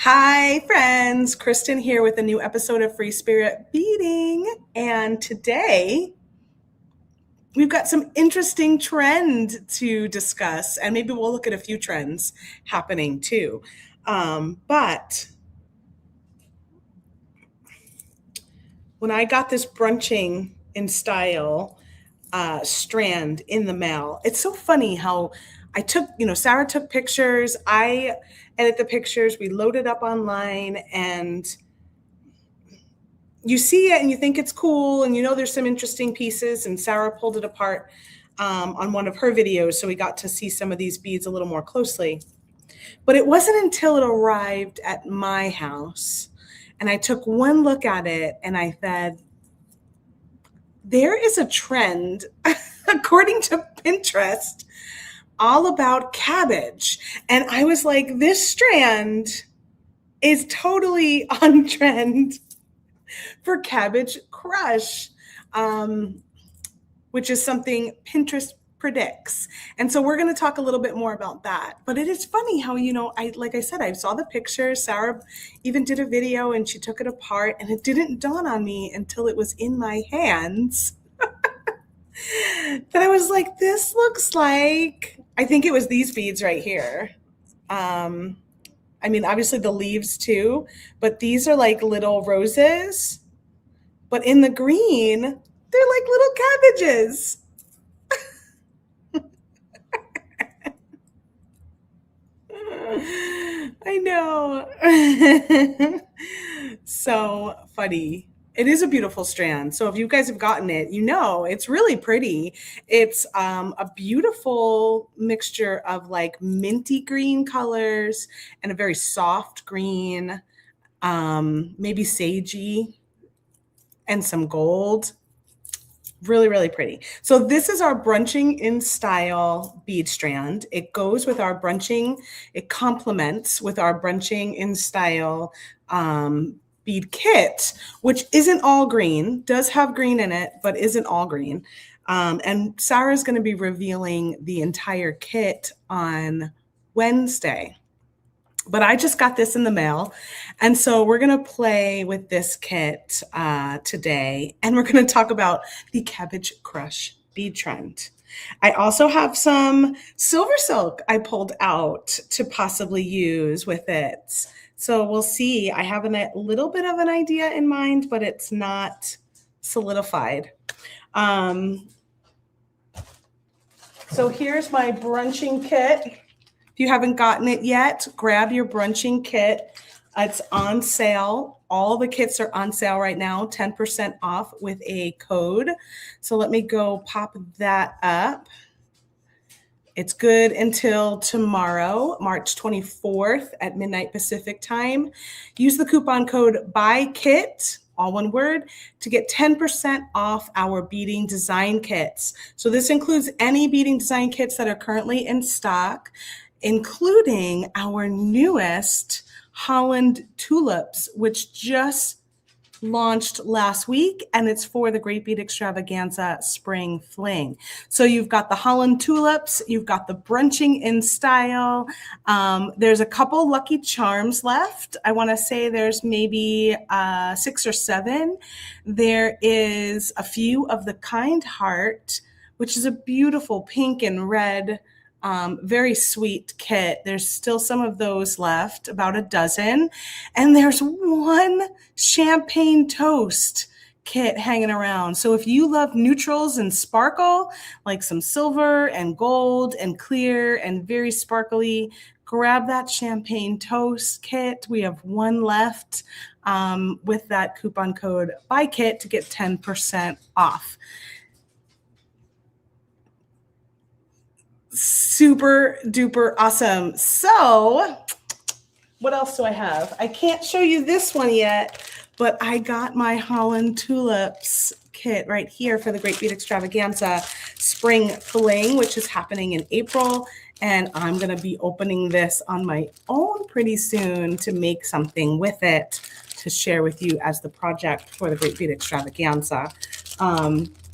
Hi, friends. Kristen here with a new episode of Free Spirit Beading. And today we've got some interesting trend to discuss, and maybe we'll look at a few trends happening too. But when I got this brunching in style strand in the mail, it's so funny how I took, Sarah took pictures, I edit the pictures, we load it up online, and you see it and you think it's cool, and there's some interesting pieces, and Sarah pulled it apart on one of her videos, so we got to see some of these beads a little more closely. But it wasn't until it arrived at my house and I took one look at it and I said, there is a trend, according to Pinterest, all about cabbage. And I was like, this strand is totally on trend for Cabbage Crush, which is something Pinterest predicts. And so we're going to talk a little bit more about that. But it is funny how, like I said, I saw the pictures. Sarah even did a video and she took it apart, and it didn't dawn on me until it was in my hands that I was like, this looks like, I think it was these beads right here. Obviously the leaves too, but these are like little roses, but in the green, they're like little cabbages. I know. So funny. It is a beautiful strand. So if you guys have gotten it, it's really pretty. It's a beautiful mixture of like minty green colors and a very soft green, maybe sagey, and some gold. Really, really pretty. So this is our brunching in style bead strand. It goes with our brunching. It complements with our brunching in style bead kit, which isn't all green, does have green in it, but isn't all green. And Sarah's going to be revealing the entire kit on Wednesday. But I just got this in the mail. And so we're going to play with this kit today. And we're going to talk about the Cabbage Crush bead trend. I also have some silver silk I pulled out to possibly use with it. So we'll see. I have a little bit of an idea in mind, but it's not solidified. So here's my brunching kit. If you haven't gotten it yet, grab your brunching kit. It's on sale. All the kits are on sale right now, 10% off with a code. So let me go pop that up. It's good until tomorrow, March 24th at midnight Pacific time. Use the coupon code BUYKIT, all one word, to get 10% off our beading design kits. So this includes any beading design kits that are currently in stock, including our newest Holland tulips, which just launched last week, and it's for the Great Bead Extravaganza Spring Fling. So you've got the Holland tulips, you've got the brunching in style. There's a couple lucky charms left. I want to say there's maybe 6 or 7. There is a few of the Kind Heart, which is a beautiful pink and red, very sweet kit. There's still some of those left, about a dozen. And there's one champagne toast kit hanging around. So if you love neutrals and sparkle, like some silver and gold and clear and very sparkly, grab that champagne toast kit. We have one left with that coupon code BUYKIT to get 10% off. Super duper awesome. So what else do I have? I can't show you this one yet, but I got my Holland tulips kit right here for the Great Bead Extravaganza Spring Fling, which is happening in April. And I'm going to be opening this on my own pretty soon to make something with it to share with you as the project for the Great Bead Extravaganza.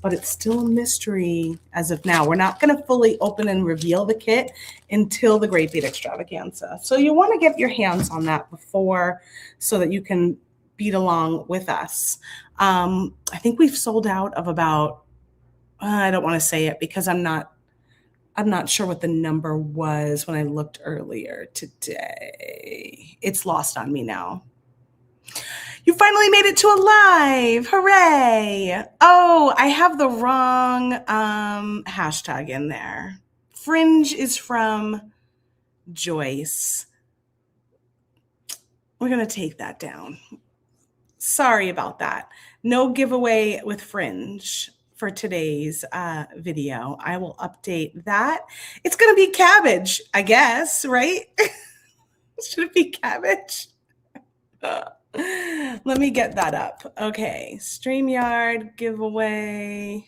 but it's still a mystery as of now. We're not going to fully open and reveal the kit until the Great Bead Extravaganza. So you want to get your hands on that before so that you can bead along with us. I think we've sold out of about, I don't want to say it because I'm not sure what the number was when I looked earlier today. It's lost on me now. You finally made it to a live. Hooray. Oh, I have the wrong hashtag in there. Fringe is from Joyce. We're going to take that down. Sorry about that. No giveaway with Fringe for today's video. I will update that. It's going to be Cabbage, I guess, right? Should it be Cabbage? Let me get that up. Okay, StreamYard giveaway.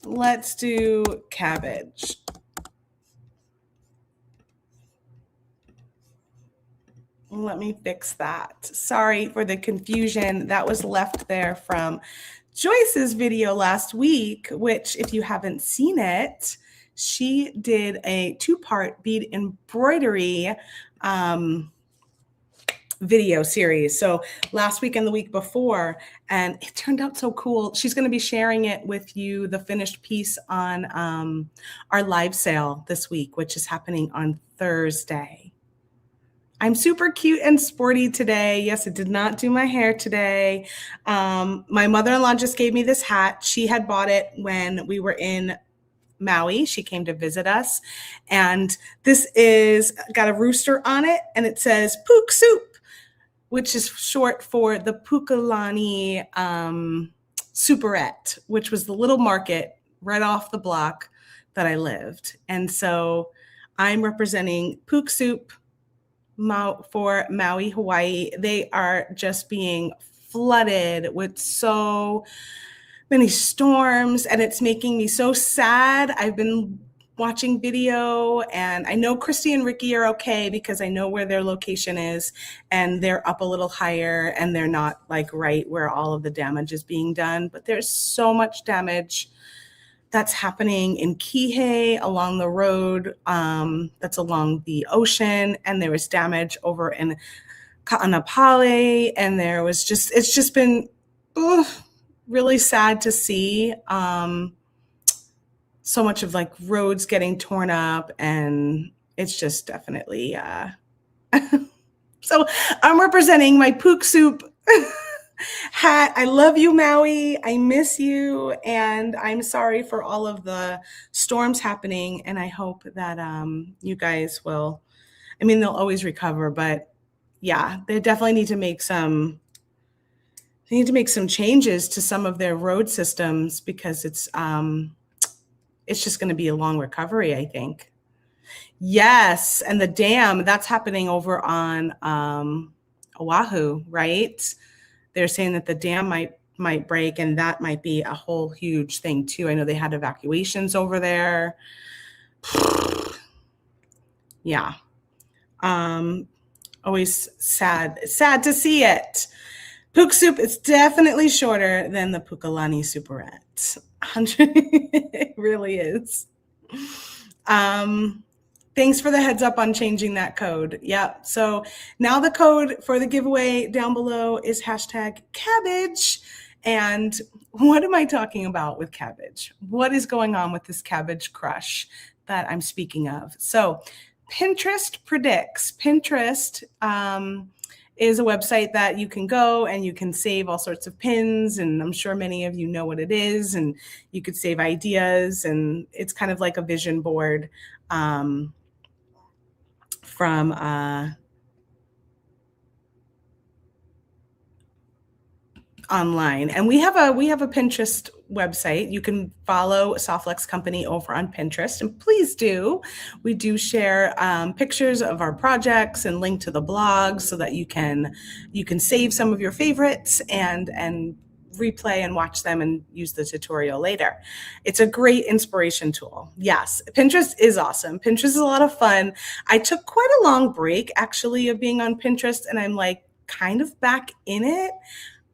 Let's do Cabbage. Let me fix that. Sorry for the confusion that was left there from Joyce's video last week, which if you haven't seen it, she did a 2-part bead embroidery video series. So last week and the week before, and it turned out so cool. She's going to be sharing it with you, the finished piece on our live sale this week, which is happening on Thursday. I'm super cute and sporty today. Yes, I did not do my hair today. My mother-in-law just gave me this hat. She had bought it when we were in Maui. She came to visit us. And this is got a rooster on it, and it says Pook Soup, which is short for the Pukalani Superette, which was the little market right off the block that I lived. And so I'm representing Pook Soup for Maui, Hawaii. They are just being flooded with so many storms, and it's making me so sad. I've been watching video, and I know Christy and Ricky are okay because I know where their location is, and they're up a little higher, and they're not like right where all of the damage is being done. But there's so much damage that's happening in Kihei along the road that's along the ocean, and there was damage over in Ka'anapale, and there was just, it's just been really sad to see so much of like roads getting torn up, and it's just definitely so I'm representing my Pook Soup hat. I love you, Maui. I miss you, and I'm sorry for all of the storms happening, and I hope that you guys will, I mean, they'll always recover, but yeah, they definitely need to make some changes to some of their road systems because it's just going to be a long recovery, I think. Yes, and the dam, that's happening over on Oahu, right? They're saying that the dam might break, and that might be a whole huge thing too. I know they had evacuations over there. Yeah. Always sad to see it. Pook Soup is definitely shorter than the Pukalani Superette. It really is. Thanks for the heads up on changing that code. Yep. So now the code for the giveaway down below is #Cabbage. And what am I talking about with Cabbage? What is going on with this Cabbage crush that I'm speaking of? So Pinterest predicts. Pinterest is a website that you can go and you can save all sorts of pins, and I'm sure many of you know what it is, and you could save ideas, and it's kind of like a vision board from online. And we have a Pinterest website. You can follow Softlex Company over on Pinterest, and please do. We do share pictures of our projects and link to the blog so that you can save some of your favorites and replay and watch them and use the tutorial later. It's a great inspiration tool. Yes, Pinterest is awesome. Pinterest is a lot of fun. I took quite a long break actually of being on Pinterest, and I'm like kind of back in it.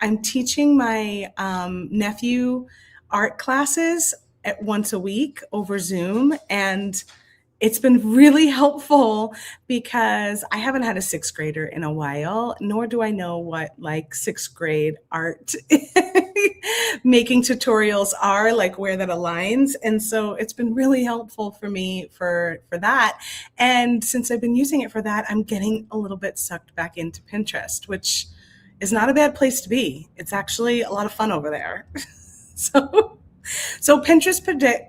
I'm teaching my nephew art classes at once a week over Zoom, and it's been really helpful because I haven't had a sixth grader in a while, nor do I know what like sixth grade art making tutorials are, like where that aligns. And so it's been really helpful for me for that. And since I've been using it for that, I'm getting a little bit sucked back into Pinterest, which is not a bad place to be. It's actually a lot of fun over there. So so Pinterest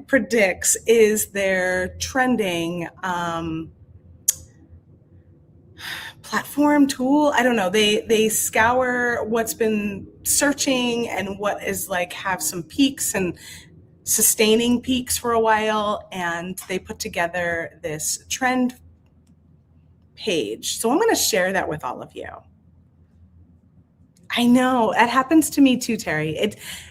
predicts is their trending platform tool. I don't know. They scour what's been searching and what is like have some peaks and sustaining peaks for a while, and they put together this trend page. So I'm going to share that with all of you. I know it happens to me too, Terry.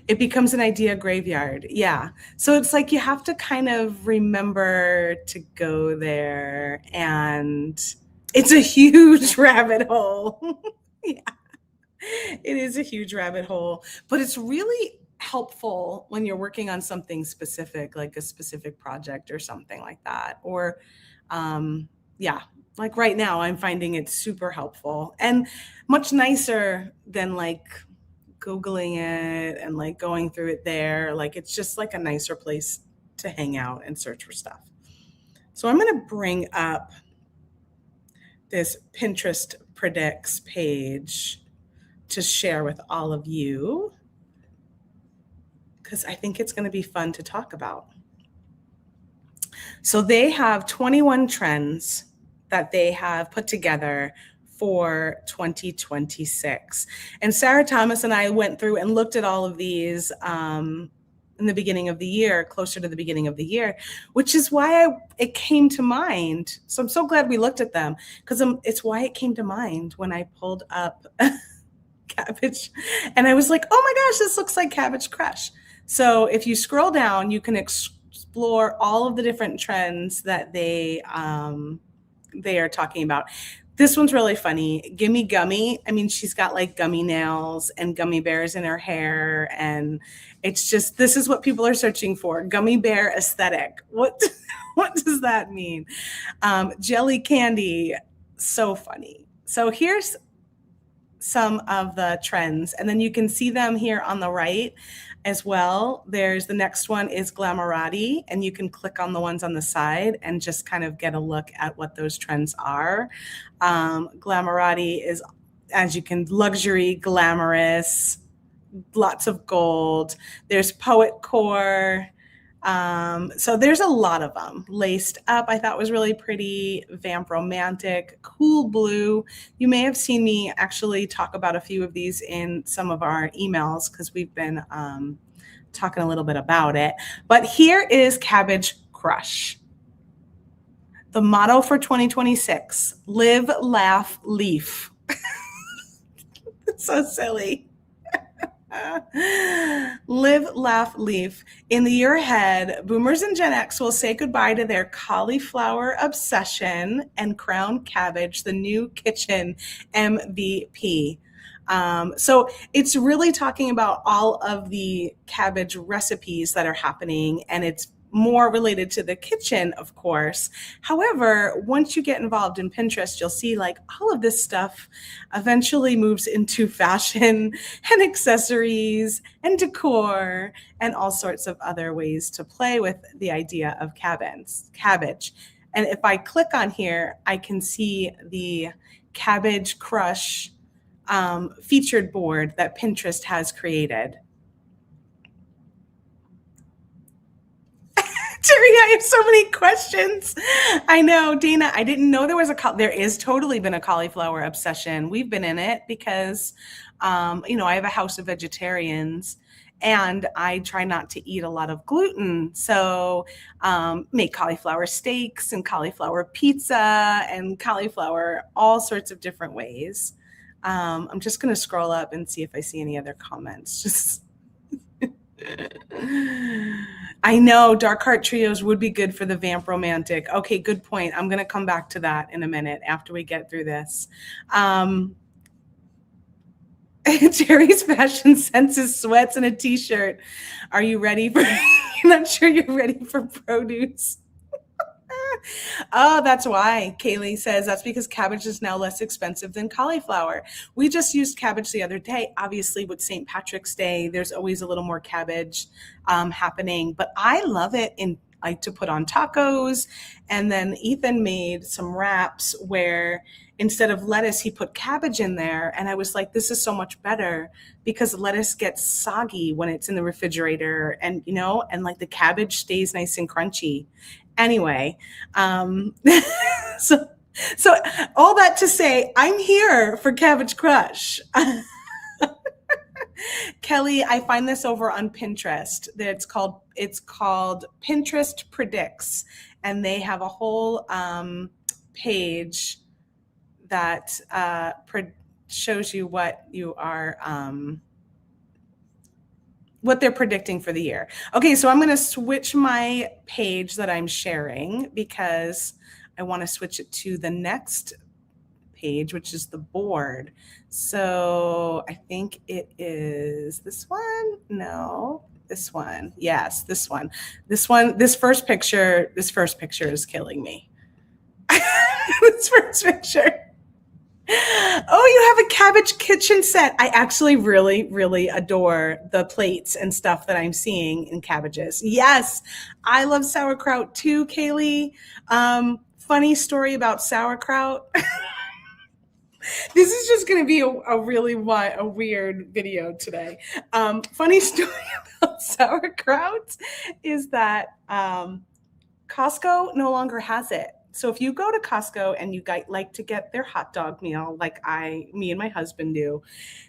It becomes an idea graveyard. Yeah. So it's like you have to kind of remember to go there, and it's a huge rabbit hole. Yeah. It is a huge rabbit hole, but it's really helpful when you're working on something specific, like a specific project or something like that. Or yeah, like right now I'm finding it super helpful and much nicer than like Googling it and like going through it there. Like it's just like a nicer place to hang out and search for stuff. So I'm going to bring up this Pinterest predicts page to share with all of you because I think it's going to be fun to talk about. So they have 21 trends that they have put together for 2026. And Sarah Thomas and I went through and looked at all of these in the beginning of the year, closer to the beginning of the year, which is why it came to mind. So I'm so glad we looked at them because it's why it came to mind when I pulled up Cabbage. And I was like, oh my gosh, this looks like Cabbage Crush. So if you scroll down, you can explore all of the different trends that they are talking about. This one's really funny. Gimme Gummy. I mean, she's got like gummy nails and gummy bears in her hair. And it's just, this is what people are searching for. Gummy bear aesthetic. What does that mean? Jelly candy. So funny. So here's some of the trends, and then you can see them here on the right as well. There's the next one is Glamourati, and you can click on the ones on the side and just kind of get a look at what those trends are. Glamourati is, as you can, luxury, glamorous, lots of gold. There's Poet Core. So there's a lot of them. Laced Up, I thought was really pretty. Vamp Romantic, Cool Blue. You may have seen me actually talk about a few of these in some of our emails because we've been talking a little bit about it. But here is Cabbage Crush. The motto for 2026, live, laugh, leaf. It's so silly. Live, laugh, leaf. In the year ahead, boomers and Gen X will say goodbye to their cauliflower obsession and crown Cabbage the new kitchen MVP. So it's really talking about all of the Cabbage recipes that are happening, and it's more related to the kitchen, of course. However, once you get involved in Pinterest, you'll see like all of this stuff eventually moves into fashion and accessories and decor and all sorts of other ways to play with the idea of cabbage. And if I click on here, I can see the Cabbage Crush featured board that Pinterest has created. Terry, I have so many questions. I know, Dana, I didn't know there is totally been a cauliflower obsession. We've been in it because, I have a house of vegetarians and I try not to eat a lot of gluten. So make cauliflower steaks and cauliflower pizza and cauliflower all sorts of different ways. I'm just going to scroll up and see if I see any other comments. I know Dark Heart Trios would be good for the Vamp Romantic. Okay, good point. I'm going to come back to that in a minute after we get through this. Jerry's fashion sense is sweats and a t-shirt. Are you ready for, you're not sure you're ready for produce? Oh, that's why. Kaylee says that's because cabbage is now less expensive than cauliflower. We just used cabbage the other day. Obviously, with St. Patrick's Day, there's always a little more cabbage happening. But I love it in like to put on tacos. And then Ethan made some wraps where instead of lettuce, he put cabbage in there. And I was like, this is so much better because lettuce gets soggy when it's in the refrigerator, and and like the cabbage stays nice and crunchy. Anyway, so so all that to say, I'm here for Cabbage Crush. Kelly, I find this over on Pinterest. That it's called Pinterest Predicts, and they have a whole page that shows you what you are what they're predicting for the year. Okay, so I'm going to switch my page that I'm sharing because I want to switch it to the next page, which is the board. So I think it is this one. No, this one. Yes, this one. This one. This first picture is killing me. This first picture. Oh, you have a cabbage kitchen set. I actually really, really adore the plates and stuff that I'm seeing in cabbages. Yes, I love sauerkraut too, Kaylee. Funny story about sauerkraut. This is just going to be a really weird video today. Funny story about sauerkraut is that Costco no longer has it. So if you go to Costco and you like to get their hot dog meal, like me and my husband do,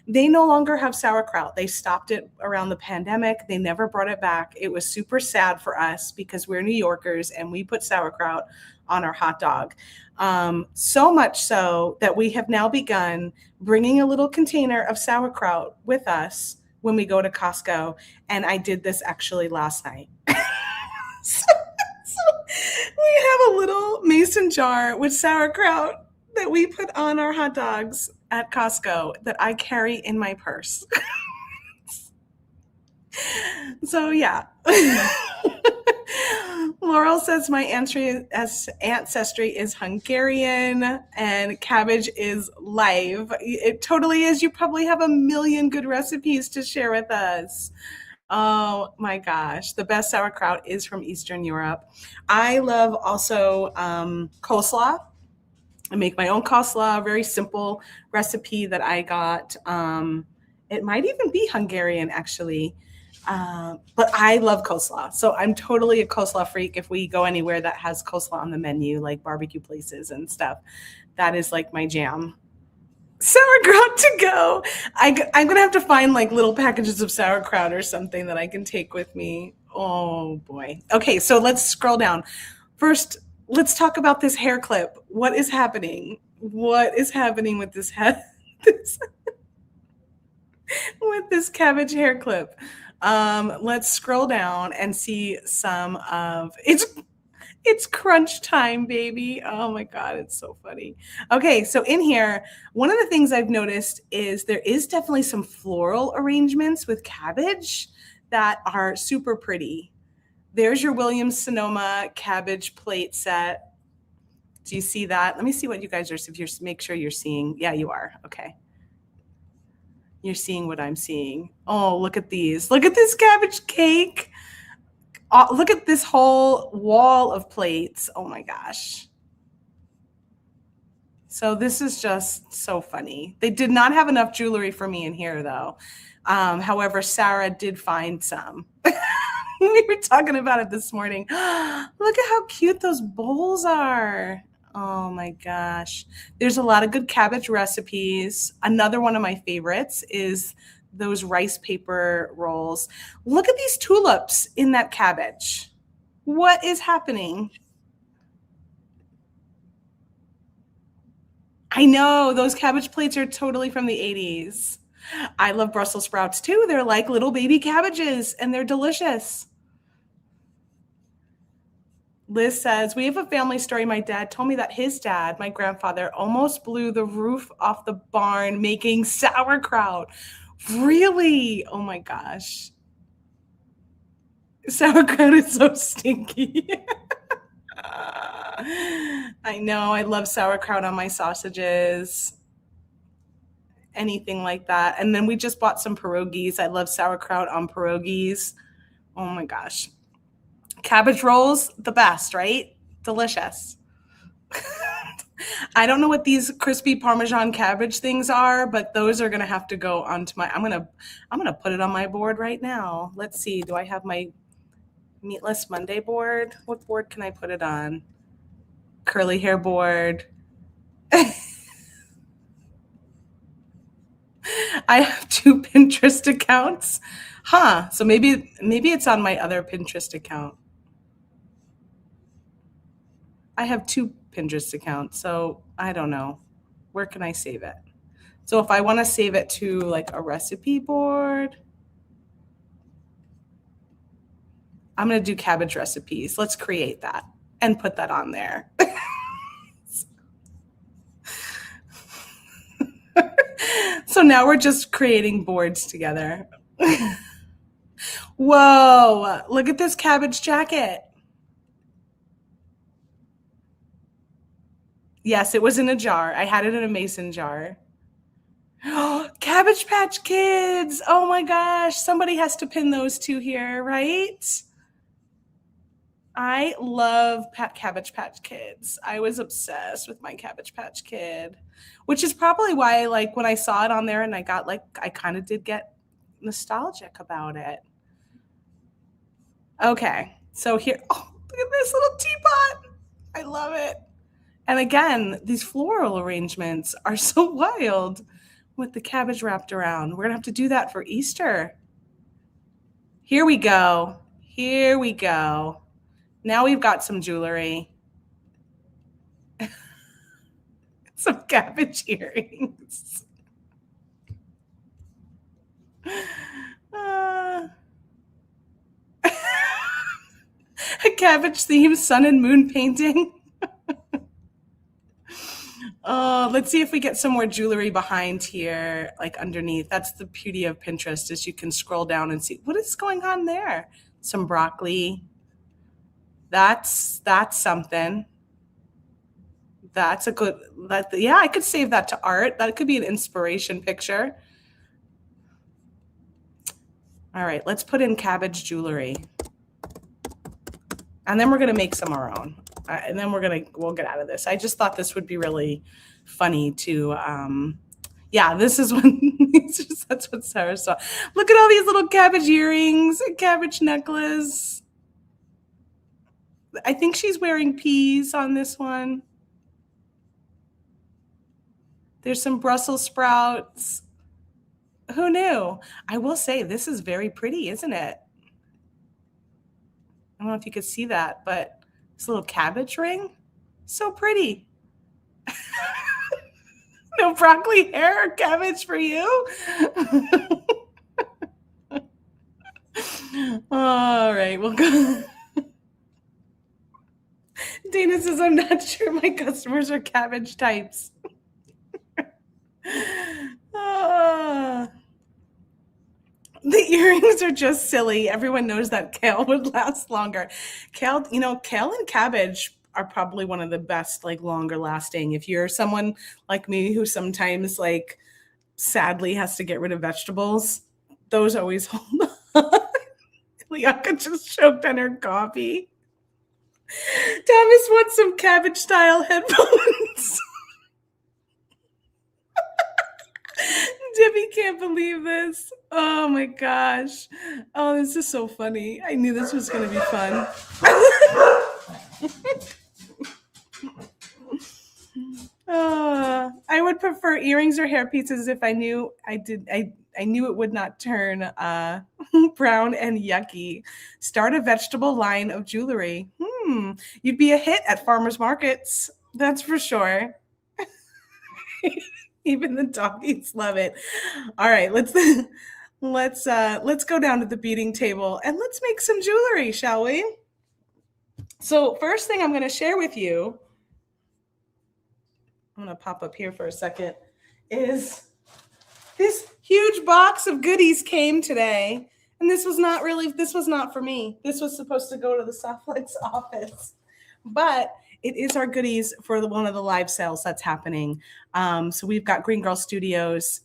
they no longer have sauerkraut. They stopped it around the pandemic. They never brought it back. It was super sad for us because we're New Yorkers and we put sauerkraut on our hot dog. So much so that we have now begun bringing a little container of sauerkraut with us when we go to Costco. And I did this actually last night. So we have a little mason jar with sauerkraut that we put on our hot dogs at Costco that I carry in my purse. So yeah. Laurel says my ancestry is Hungarian and cabbage is live. It totally is. You probably have a million good recipes to share with us. Oh my gosh. The best sauerkraut is from Eastern Europe. I love also coleslaw. I make my own coleslaw, very simple recipe that I got. It might even be Hungarian actually. But I love coleslaw. So I'm totally a coleslaw freak. If we go anywhere that has coleslaw on the menu, like barbecue places and stuff, that is like my jam. Sauerkraut to go. I'm going to have to find like little packages of sauerkraut or something that I can take with me. Oh boy. Okay, so let's scroll down. First, let's talk about this hair clip. What is happening? What is happening with this head? With this cabbage hair clip? Let's scroll down and see some of it's crunch time, baby. Oh my God, it's so funny. Okay, so in here, one of the things I've noticed is there is definitely some floral arrangements with cabbage that are super pretty. There's your Williams-Sonoma cabbage plate set. Do you see that? Let me see what you guys are, if you're, make sure you're seeing. Yeah, you are. Okay. You're seeing what I'm seeing. Oh, look at these. Look at this cabbage cake. Oh, look at this whole wall of plates. Oh my gosh. So this is just so funny. They did not have enough jewelry for me in here though. However, Sarah did find some. We were talking about it this morning. Look at how cute those bowls are. Oh my gosh. There's a lot of good cabbage recipes. Another one of my favorites is those rice paper rolls. Look at these tulips in that cabbage. What is happening? I know those cabbage plates are totally from the 80s. I love Brussels sprouts too. They're like little baby cabbages and they're delicious. Liz says, we have a family story. My dad told me that his dad, my grandfather, almost blew the roof off the barn making sauerkraut. Really? Oh my gosh. Sauerkraut is so stinky. I know. I love sauerkraut on my sausages. Anything like that. And then we just bought some pierogies. I love sauerkraut on pierogies. Oh my gosh. Cabbage rolls, the best, right? Delicious. I don't know what these crispy Parmesan cabbage things are, but those are gonna have to go onto my. I'm gonna put it on my board right now. Let's see. Do I have my Meatless Monday board? What board can I put it on? Curly hair board. I have 2 Pinterest accounts. Huh. So maybe it's on my other Pinterest account. I have 2 Pinterest accounts, so I don't know. Where can I save it? So if I want to save it to like a recipe board, I'm going to do cabbage recipes. Let's create that and put that on there. So now we're just creating boards together. Whoa, look at this cabbage jacket. Yes, it was in a jar. I had it in a mason jar. Cabbage Patch Kids. Oh my gosh. Somebody has to pin those 2 here, right? I love Cabbage Patch Kids. I was obsessed with my Cabbage Patch Kid, which is probably why, like, when I saw it on there and I got like, I kind of did get nostalgic about it. Okay, so here, oh, look at this little teapot. I love it. And again, these floral arrangements are so wild with the cabbage wrapped around. We're gonna have to do that for Easter. Here we go. Here we go. Now we've got some jewelry. Some cabbage earrings. A cabbage themed sun and moon painting. Let's see if we get some more jewelry behind here, like underneath. That's the beauty of Pinterest, is you can scroll down and see what is going on there. Some broccoli. That's something. That's a good, yeah, I could save that to art. That could be an inspiration picture. All right, let's put in cabbage jewelry. And then we're gonna make some of our own. And then we'll get out of this. I just thought this would be really funny to, yeah, this is when, that's what Sarah saw. Look at all these little cabbage earrings, a cabbage necklace. I think she's wearing peas on this one. There's some Brussels sprouts. Who knew? I will say this is very pretty, isn't it? I don't know if you could see that, but this little cabbage ring, so pretty. No broccoli hair or cabbage for you? All right, we'll go. Dana says, I'm not sure my customers are cabbage types. The earrings are just silly. Everyone knows that kale would last longer. Kale, kale and cabbage are probably one of the best, like, longer lasting. If you're someone like me who sometimes, like, sadly has to get rid of vegetables, those always hold on. Liaka just choked on her coffee. Thomas wants some cabbage style headphones. Debbie can't believe this. Oh my gosh. Oh, this is so funny. I knew this was going to be fun. I would prefer earrings or hair pieces if I knew I knew it would not turn brown and yucky. Start a vegetable line of jewelry. You'd be a hit at farmers markets. That's for sure. Even the doggies love it. All right, let's go down to the beading table and let's make some jewelry, shall we? So first thing I'm going to share with you, I'm going to pop up here for a second, is this huge box of goodies came today. And this was not for me. This was supposed to go to the Softflex office. But it is our goodies for one of the live sales that's happening. So we've got Green Girl Studios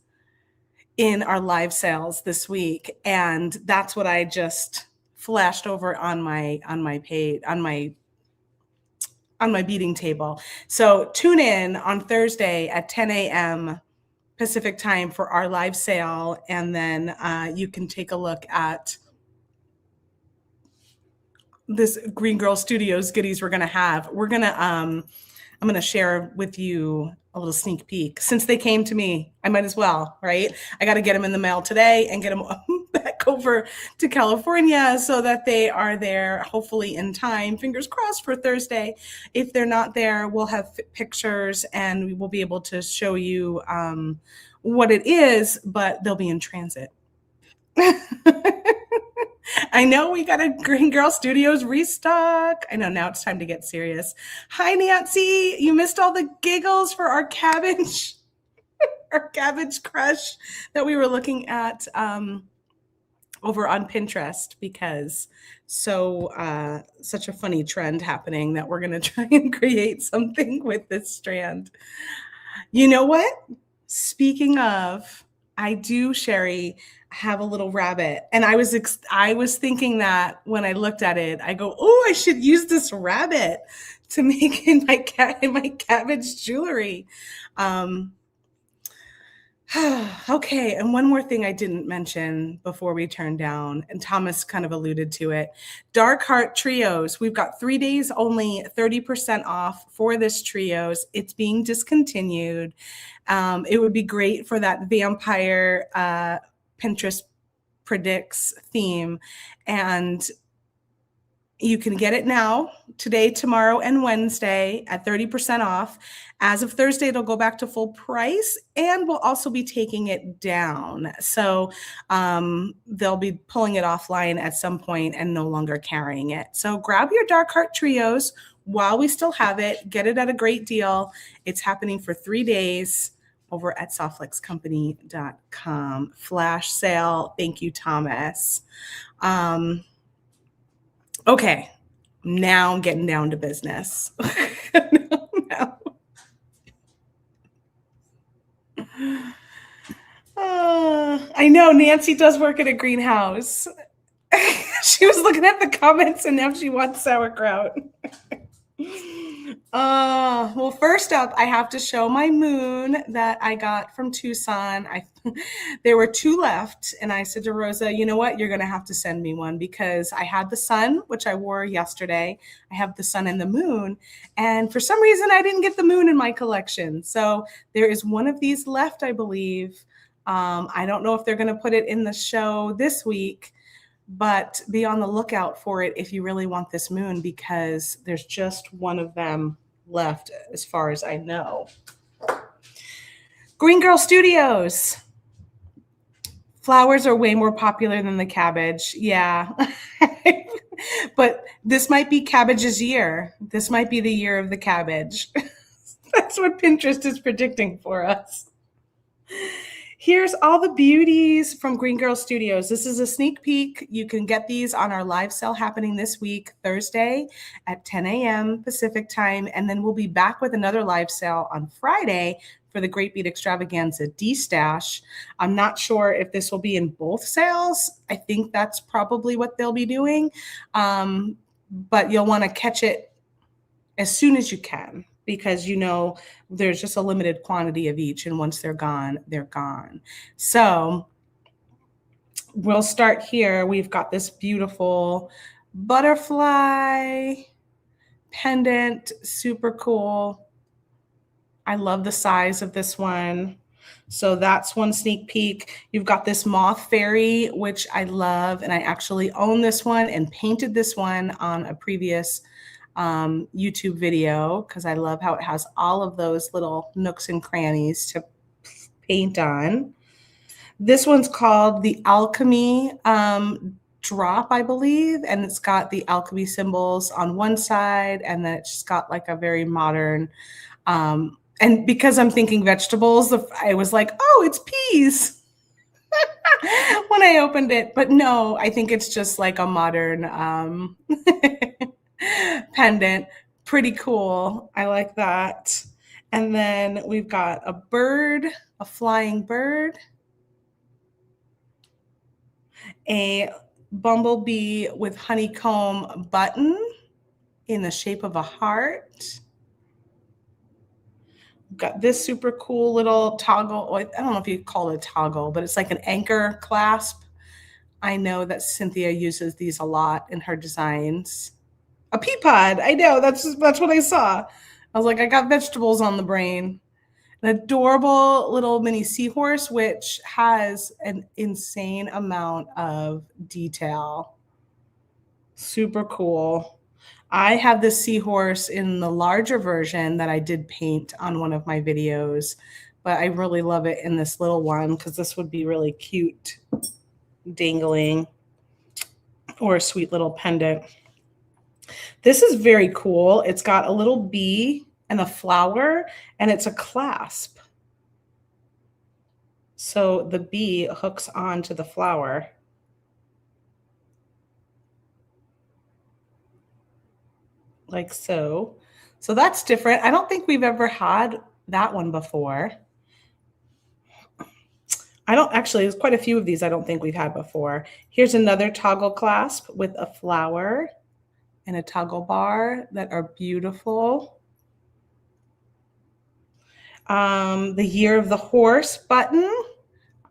in our live sales this week. And that's what I just flashed over on my page, on my beading table. So tune in on Thursday at 10 a.m. Pacific time for our live sale. And then you can take a look at this Green Girl Studios goodies we're going to have. I'm going to share with you a little sneak peek. Since they came to me, I might as well, right? I got to get them in the mail today and get them back over to California so that they are there hopefully in time, fingers crossed, for Thursday. If they're not there, we'll have pictures and we will be able to show you what it is, but they'll be in transit. I know we got a Green Girl Studios restock. I know now it's time to get serious. Hi, Nancy. You missed all the giggles for our cabbage, our cabbage crush that we were looking at over on Pinterest, because such a funny trend happening that we're going to try and create something with this strand. You know what? Speaking of, I do, Sherry, have a little rabbit. And I was thinking that when I looked at it, I go, oh, I should use this rabbit to make in my cabbage jewelry. Okay, and one more thing I didn't mention before we turn down, and Thomas kind of alluded to it. Dark Heart Trios. We've got 3 days only, 30% off for this trios. It's being discontinued. It would be great for that vampire Pinterest predicts theme. And you can get it now, today, tomorrow, and Wednesday at 30% off. As of Thursday, it'll go back to full price, and we'll also be taking it down. So they'll be pulling it offline at some point and no longer carrying it. So grab your Dark Heart Trios while we still have it. Get it at a great deal. It's happening for 3 days over at softflexcompany.com. Flash sale. Thank you, Thomas. Okay, now I'm getting down to business. I know Nancy does work at a greenhouse. She was looking at the comments and now she wants sauerkraut. Well, first up, I have to show my moon that I got from Tucson. There were 2 left, and I said to Rosa, you know what? You're going to have to send me one, because I had the sun, which I wore yesterday. I have the sun and the moon, and for some reason, I didn't get the moon in my collection. So there is one of these left, I believe. I don't know if they're going to put it in the show this week, but be on the lookout for it if you really want this moon, because there's just one of them left as far as I know. Green Girl Studios. Flowers are way more popular than the cabbage. Yeah. But this might be cabbage's year. This might be the year of the cabbage. That's what Pinterest is predicting for us. Here's all the beauties from Green Girl Studios. This is a sneak peek. You can get these on our live sale happening this week, Thursday at 10 a.m. Pacific time. And then we'll be back with another live sale on Friday for the Great Bead Extravaganza D-Stash. I'm not sure if this will be in both sales. I think that's probably what they'll be doing. But you'll want to catch it as soon as you can, because you know there's just a limited quantity of each, and once they're gone, they're gone. So we'll start here. We've got this beautiful butterfly pendant, super cool. I love the size of this one. So that's one sneak peek. You've got this moth fairy, which I love, and I actually own this one and painted this one on a previous YouTube video, because I love how it has all of those little nooks and crannies to paint on. This one's called the Alchemy drop, I believe, and it's got the alchemy symbols on one side, and then it's just got like a very modern, and because I'm thinking vegetables, I was like, oh, it's peas when I opened it. But no, I think it's just like a modern pendant. Pretty cool. I like that. And then we've got a bird, a flying bird, a bumblebee with honeycomb button in the shape of a heart. Got this super cool little toggle. I don't know if you call it a toggle, but it's like an anchor clasp. I know that Cynthia uses these a lot in her designs. A pea pod. I know, that's what I saw. I was like, I got vegetables on the brain. An adorable little mini seahorse, which has an insane amount of detail. Super cool. I have this seahorse in the larger version that I did paint on one of my videos, but I really love it in this little one because this would be really cute dangling, or a sweet little pendant. This is very cool. It's got a little bee and a flower, and it's a clasp. So the bee hooks onto the flower. Like so. So that's different. I don't think we've ever had that one before. There's quite a few of these I don't think we've had before. Here's another toggle clasp with a flower and a toggle bar that are beautiful. The year of the horse button.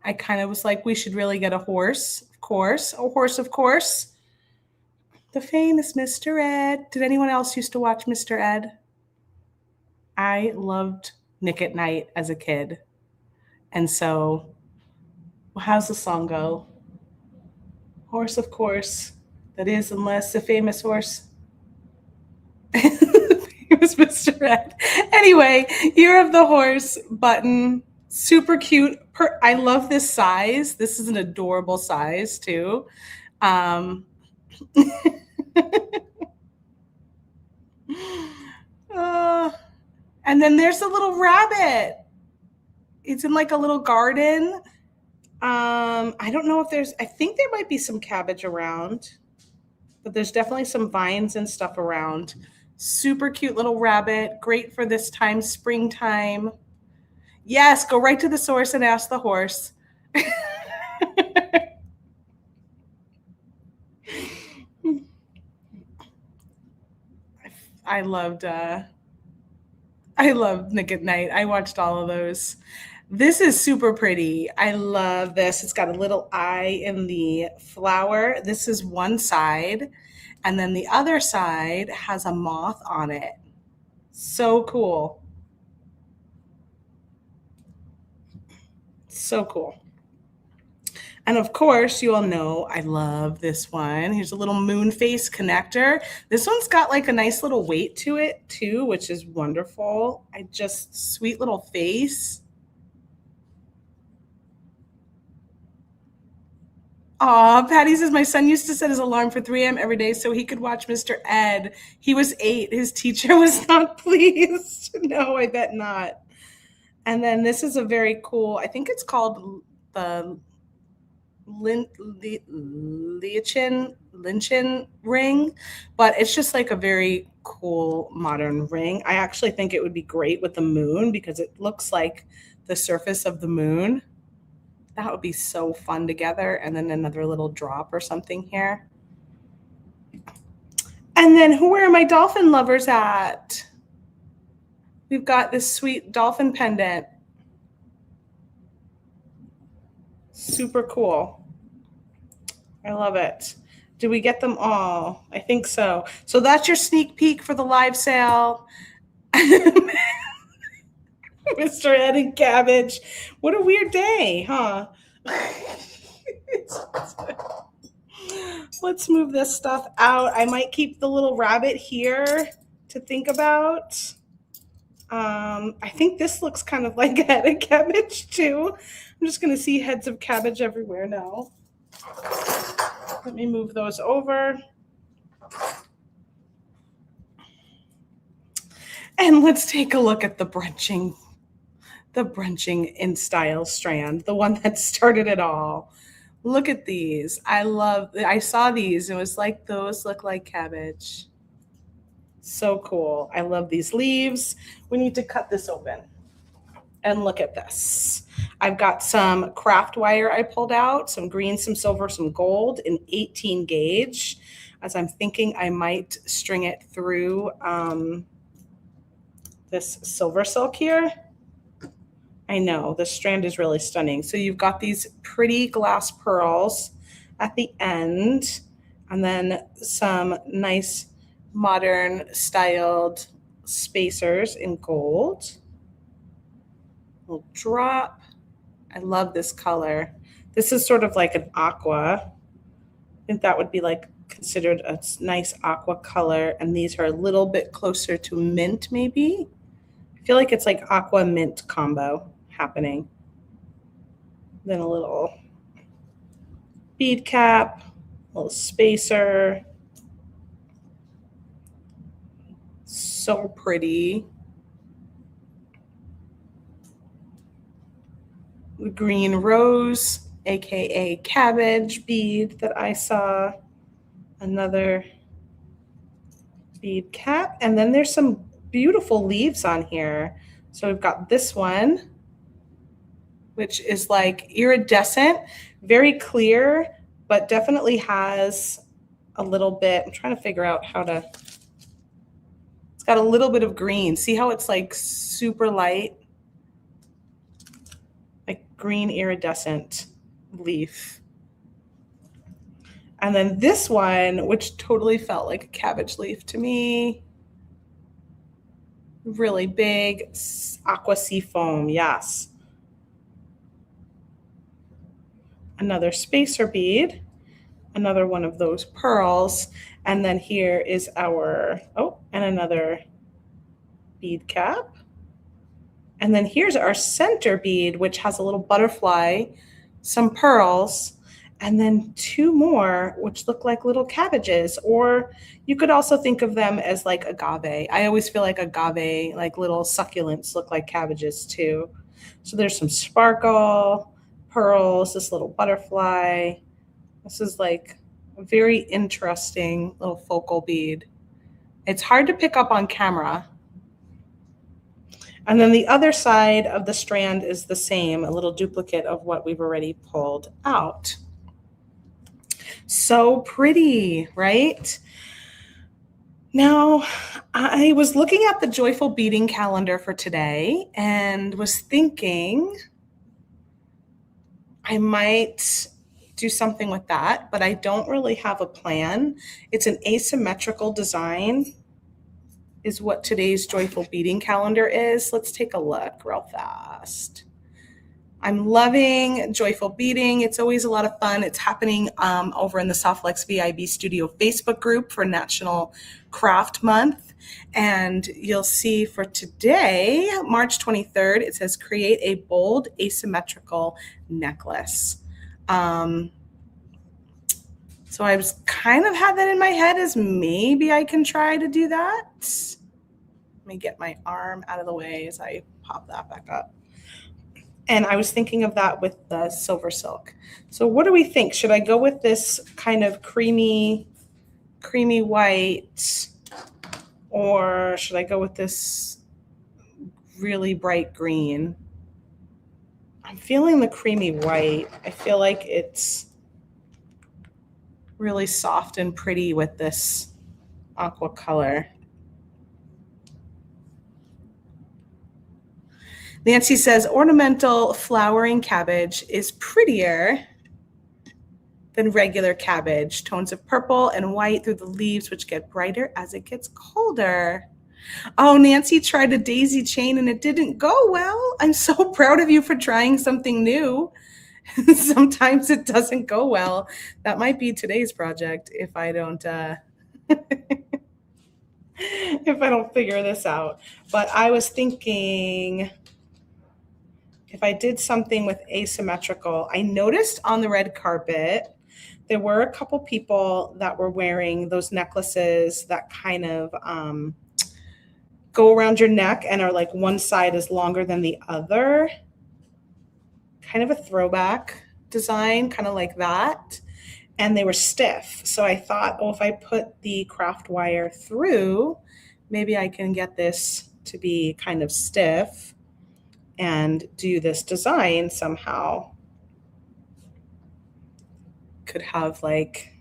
I kind of was like, we should really get a horse, of course. A horse, of course. The famous Mr. Ed. Did anyone else used to watch Mr. Ed? I loved Nick at Night as a kid. And so, how's the song go? Horse, of course. That is, unless the famous horse. Famous Mr. Ed. Anyway, year of the horse button. Super cute. I love this size. This is an adorable size too. And then there's a little rabbit. It's in like a little garden. I don't know if I think there might be some cabbage around, but there's definitely some vines and stuff around. Super cute little rabbit. Great for this time, springtime. Yes, go right to the source and ask the horse. I loved Nick at Night. I watched all of those. This is super pretty. I love this. It's got a little eye in the flower. This is one side, and then the other side has a moth on it. So cool. So cool. And of course, you all know I love this one. Here's a little moon face connector. This one's got like a nice little weight to it too, which is wonderful. Sweet little face. Aw, Patty says, my son used to set his alarm for 3 a.m. every day so he could watch Mr. Ed. He was 8. His teacher was not pleased. No, I bet not. And then this is a very cool, I think it's called the Lynchen ring, but it's just like a very cool modern ring. I actually think it would be great with the moon because it looks like the surface of the moon. That would be so fun together. And then another little drop or something here. And then where are my dolphin lovers at? We've got this sweet dolphin pendant. Super cool. I love it. Did we get them all? I think so. So that's your sneak peek for the live sale. Mr. Ed and Cabbage. What a weird day, huh? Let's move this stuff out. I might keep the little rabbit here to think about. I think this looks kind of like a head of cabbage too. I'm just going to see heads of cabbage everywhere now. Let me move those over. And let's take a look at the brunching in style strand, the one that started it all. Look at these. I saw these. It was like, those look like cabbage. So cool. I love these leaves. We need to cut this open. And look at this. I've got some craft wire I pulled out, some green, some silver, some gold in 18 gauge, as I'm thinking I might string it through this silver silk here. I know, the strand is really stunning. So you've got these pretty glass pearls at the end, and then some nice modern styled spacers in gold. Little drop. I love this color. This is sort of like an aqua. I think that would be like considered a nice aqua color, and these are a little bit closer to mint maybe. I feel like it's like aqua mint combo happening. Then a little bead cap, a little spacer. So pretty. The green rose, aka cabbage bead that I saw. Another bead cap. And then there's some beautiful leaves on here. So we've got this one, which is like iridescent, very clear, but definitely has a little bit, I'm trying to figure out how to, it's got a little bit of green. See how it's like super light? Like green iridescent leaf. And then this one, which totally felt like a cabbage leaf to me. Really big aqua sea foam, yes. Another spacer bead, another one of those pearls, and then here is our, oh, and another bead cap. And then here's our center bead, which has a little butterfly, some pearls, and then two more, which look like little cabbages, or you could also think of them as like agave. I always feel like agave, like little succulents, look like cabbages too. So there's some sparkle, pearls, this little butterfly. This is like a very interesting little focal bead. It's hard to pick up on camera. And then the other side of the strand is the same, a little duplicate of what we've already pulled out. So pretty, right? Now, I was looking at the Joyful Beading calendar for today and was thinking I might do something with that, but I don't really have a plan. It's an asymmetrical design is what today's Joyful Beading calendar is. Let's take a look real fast. I'm loving Joyful Beading. It's always a lot of fun. It's happening over in the Softlex VIB Studio Facebook group for National Craft Month. And you'll see for today, March 23rd, it says create a bold asymmetrical necklace. So I was kind of had that in my head as maybe I can try to do that. Let me get my arm out of the way as I pop that back up. And I was thinking of that with the silver silk. So what do we think? Should I go with this kind of creamy white, or should I go with this really bright green? I'm feeling the creamy white. I feel like it's really soft and pretty with this aqua color. Nancy says ornamental flowering cabbage is prettier than regular cabbage. Tones of purple and white through the leaves, which get brighter as it gets colder. Oh, Nancy tried a daisy chain and it didn't go well. I'm so proud of you for trying something new. Sometimes it doesn't go well. That might be today's project if I don't if I don't figure this out. But I was thinking if I did something with asymmetrical, I noticed on the red carpet there were a couple people that were wearing those necklaces that kind of go around your neck and are like one side is longer than the other. Kind of a throwback design, kind of like that. And they were stiff. So I thought, oh, if I put the craft wire through, maybe I can get this to be kind of stiff and do this design somehow. Could have like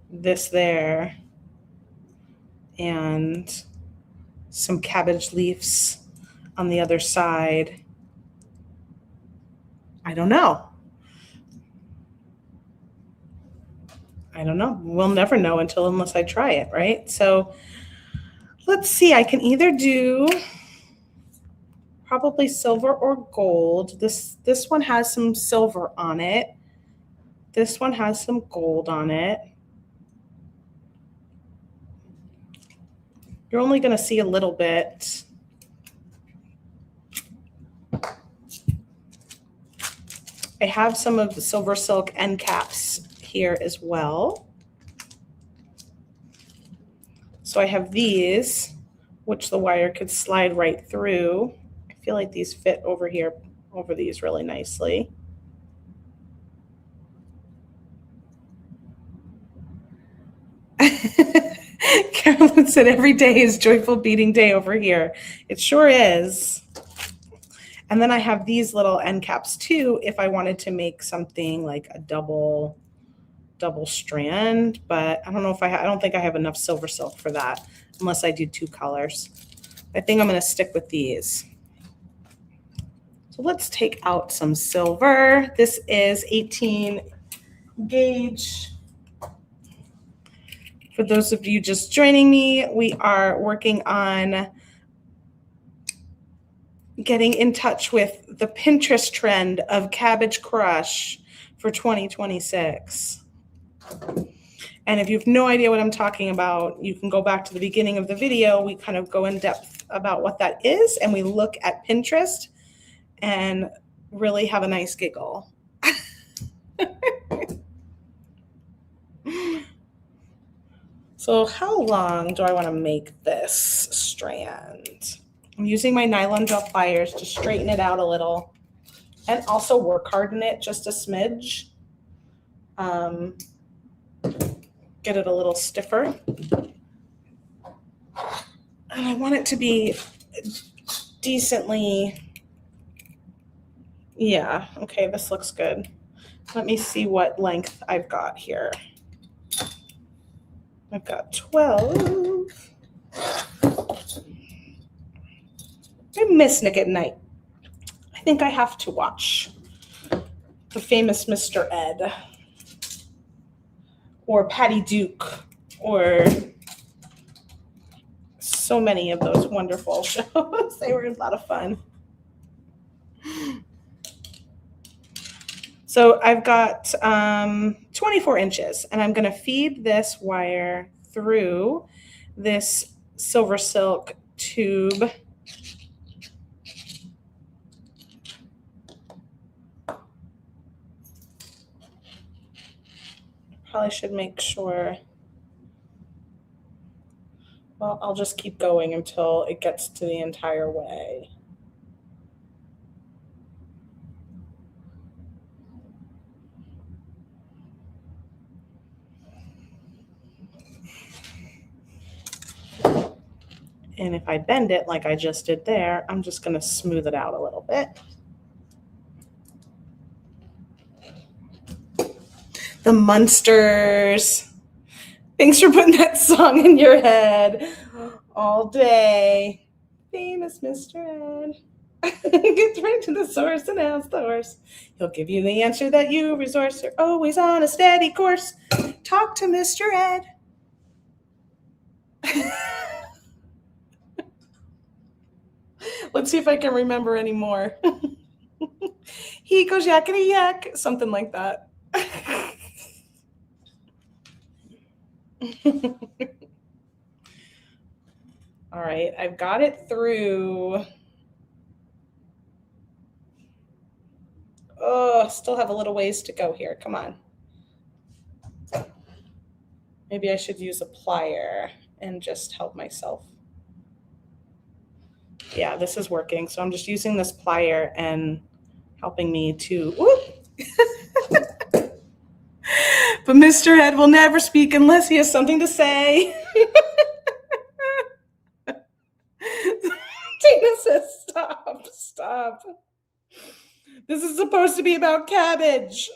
this there and some cabbage leaves on the other side. I don't know. I don't know. We'll never know unless I try it, right? So let's see. I can either do probably silver or gold. This one has some silver on it. This one has some gold on it. You're only going to see a little bit. I have some of the silver silk end caps here as well. So I have these, which the wire could slide right through. I feel like these fit over here, over these really nicely. Carolyn said every day is joyful beading day over here. It sure is. And then I have these little end caps too, if I wanted to make something like a double strand, but I don't know if I don't think I have enough silver silk for that unless I do 2 colors. I think I'm going to stick with these. So let's take out some silver. This is 18 gauge. For those of you just joining me, we are working on getting in touch with the Pinterest trend of Cabbage Crush for 2026. And if you have no idea what I'm talking about, you can go back to the beginning of the video. We kind of go in depth about what that is, and we look at Pinterest and really have a nice giggle. So how long do I want to make this strand? I'm using my nylon gel pliers to straighten it out a little and also work harden it just a smidge. Get it a little stiffer. And I want it to be decently, yeah, okay, this looks good. Let me see what length I've got here. I've got 12. I miss Nick at Night. I think I have to watch the famous Mr. Ed or Patty Duke or so many of those wonderful shows. They were a lot of fun. So I've got 24 inches, and I'm going to feed this wire through this silver silk tube. Probably should make sure. Well, I'll just keep going until it gets to the entire way. And if I bend it like I just did there, I'm just going to smooth it out a little bit. The Munsters. Thanks for putting that song in your head all day. Famous Mr. Ed. Get right to the source and ask the horse. He'll give you the answer that you resource. You're always on a steady course. Talk to Mr. Ed. Let's see if I can remember any more. He goes yakety yak, something like that. All right, I've got it through. Oh, still have a little ways to go here. Come on. Maybe I should use a plier and just help myself. Yeah, this is working. So I'm just using this plier and helping me to, but Mr. Head will never speak unless he has something to say. Tina says, stop, stop. This is supposed to be about cabbage.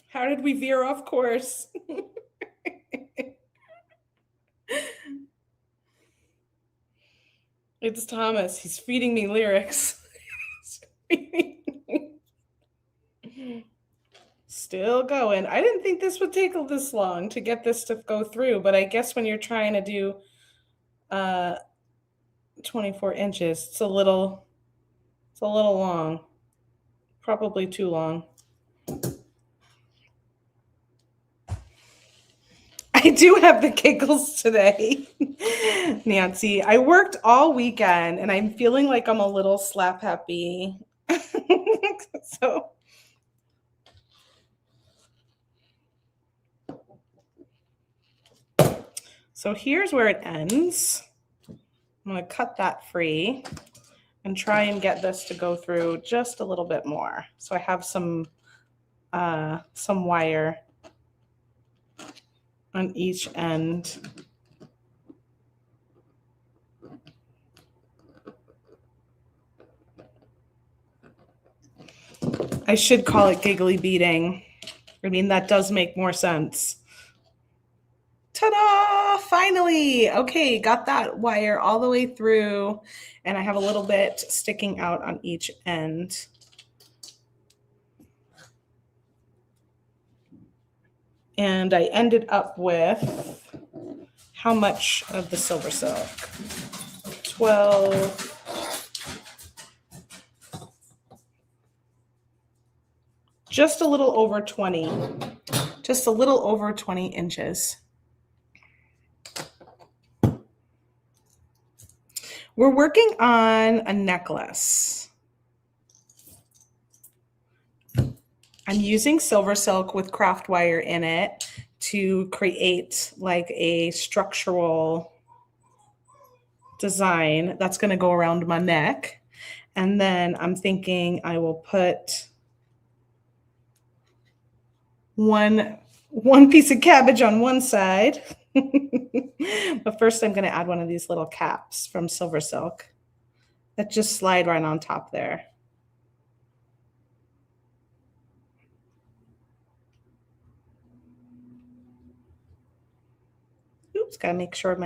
How did we veer off course? It's Thomas. He's feeding me lyrics. Still going. I didn't think this would take this long to get this to go through, but I guess when you're trying to do 24 inches, it's a little long. Probably too long. I do have the giggles today, Nancy. I worked all weekend and I'm feeling like I'm a little slap happy. So here's where it ends. I'm going to cut that free and try and get this to go through just a little bit more. So I have some wire on each end. I should call it giggly beading. I mean, that does make more sense. Ta-da! Finally! Okay, got that wire all the way through, and I have a little bit sticking out on each end. And I ended up with how much of the silver silk? 12. Just a little over 20. Just a little over 20 inches. We're working on a necklace. I'm using silver silk with craft wire in it to create like a structural design that's going to go around my neck. And then I'm thinking I will put one piece of cabbage on one side. But first I'm going to add one of these little caps from silver silk that just slide right on top there. Oops, gotta make sure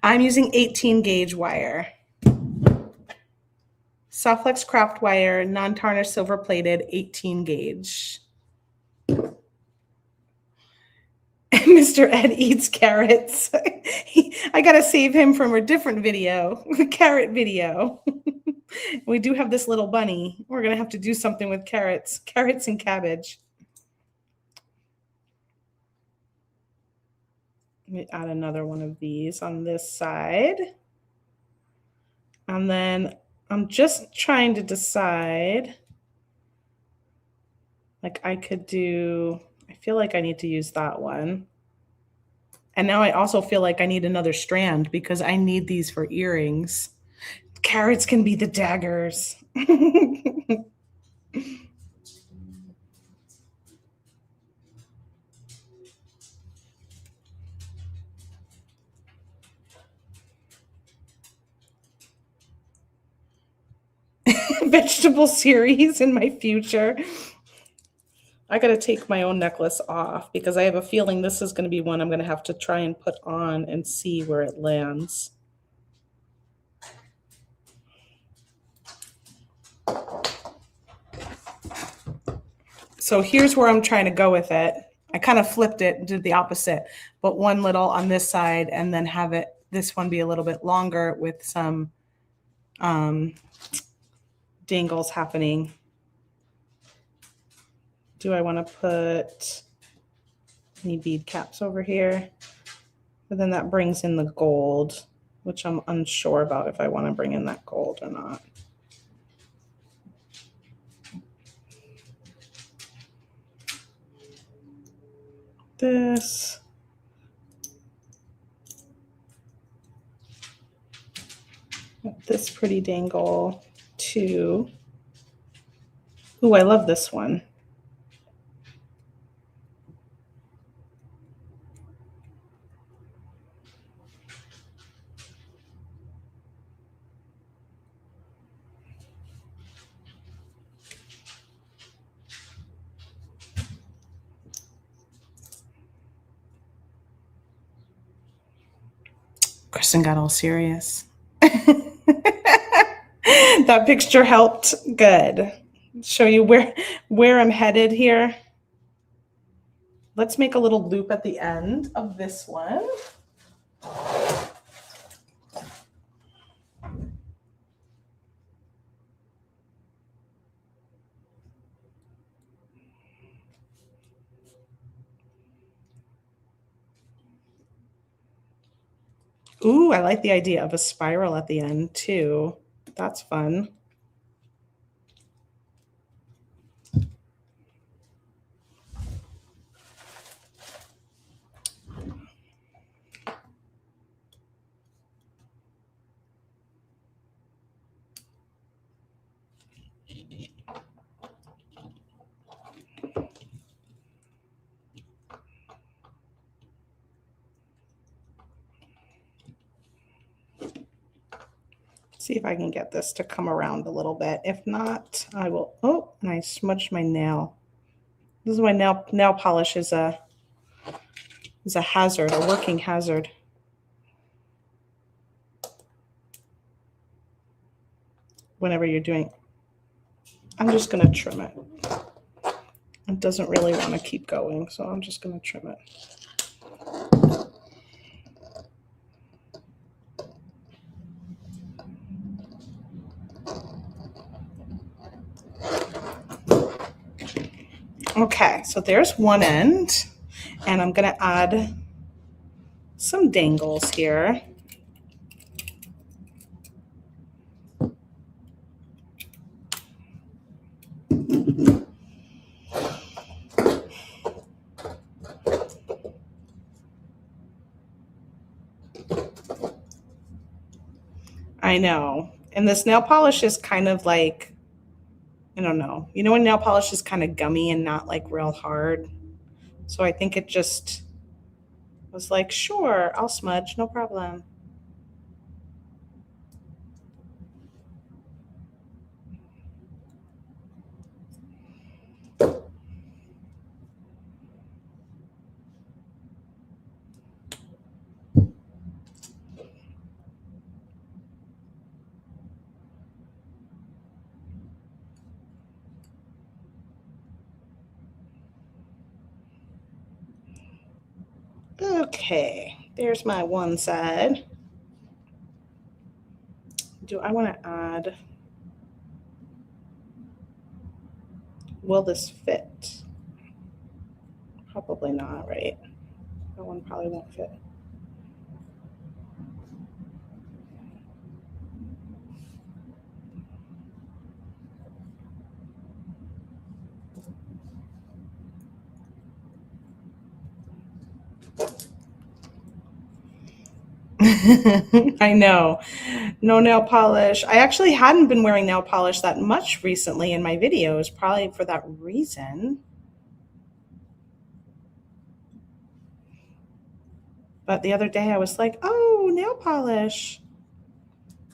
I'm using 18 gauge wire. Softflex craft wire, non-tarnished silver plated, 18 gauge. Mr. Ed eats carrots. I gotta save him from a different video, the carrot video. We do have this little bunny. We're gonna have to do something with carrots and cabbage. Let me add another one of these on this side. And then I'm just trying to decide, like I feel like I need to use that one. And now I also feel like I need another strand because I need these for earrings. Carrots can be the daggers. Vegetable series in my future. I got to take my own necklace off because I have a feeling this is going to be one I'm going to have to try and put on and see where it lands. So here's where I'm trying to go with it. I kind of flipped it and did the opposite, but one little on this side and then have it this one be a little bit longer with some dangles happening. Do I want to put any bead caps over here? But then that brings in the gold, which I'm unsure about if I want to bring in that gold or not. This. This pretty dangle too. Ooh, I love this one. Kristen got all serious. That picture helped. Good. Show you where I'm headed here. Let's make a little loop at the end of this one. Ooh, I like the idea of a spiral at the end too. That's fun. See if I can get this to come around a little bit. If not, I will. Oh, and I smudged my nail. This is why nail polish is a hazard, a working hazard. Whenever you're doing, I'm just going to trim it. It doesn't really want to keep going, so I'm just going to trim it. Okay, so there's one end, and I'm going to add some dangles here. I know. And this nail polish is kind of like, I don't know. You know when nail polish is kind of gummy and not like real hard? So I think it just was like, sure, I'll smudge, no problem. Okay, there's my one side. Do I want to add, will this fit? Probably not, right? That one probably won't fit. I know. No nail polish. I actually hadn't been wearing nail polish that much recently in my videos, probably for that reason. But the other day I was like, oh, nail polish.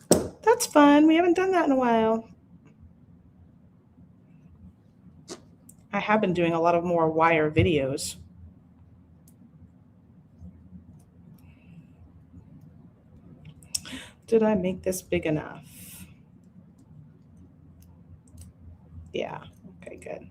That's fun. We haven't done that in a while. I have been doing a lot of more wire videos. Did I make this big enough? Yeah, okay, good.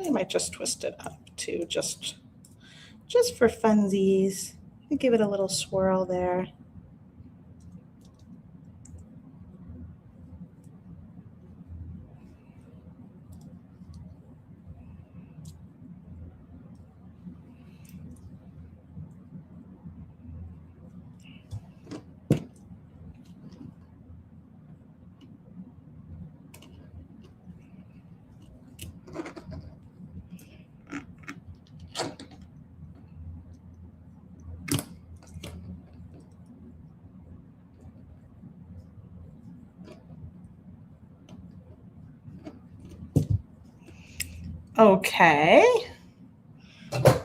I might just twist it up too, just for funsies. Give it a little swirl there. Okay,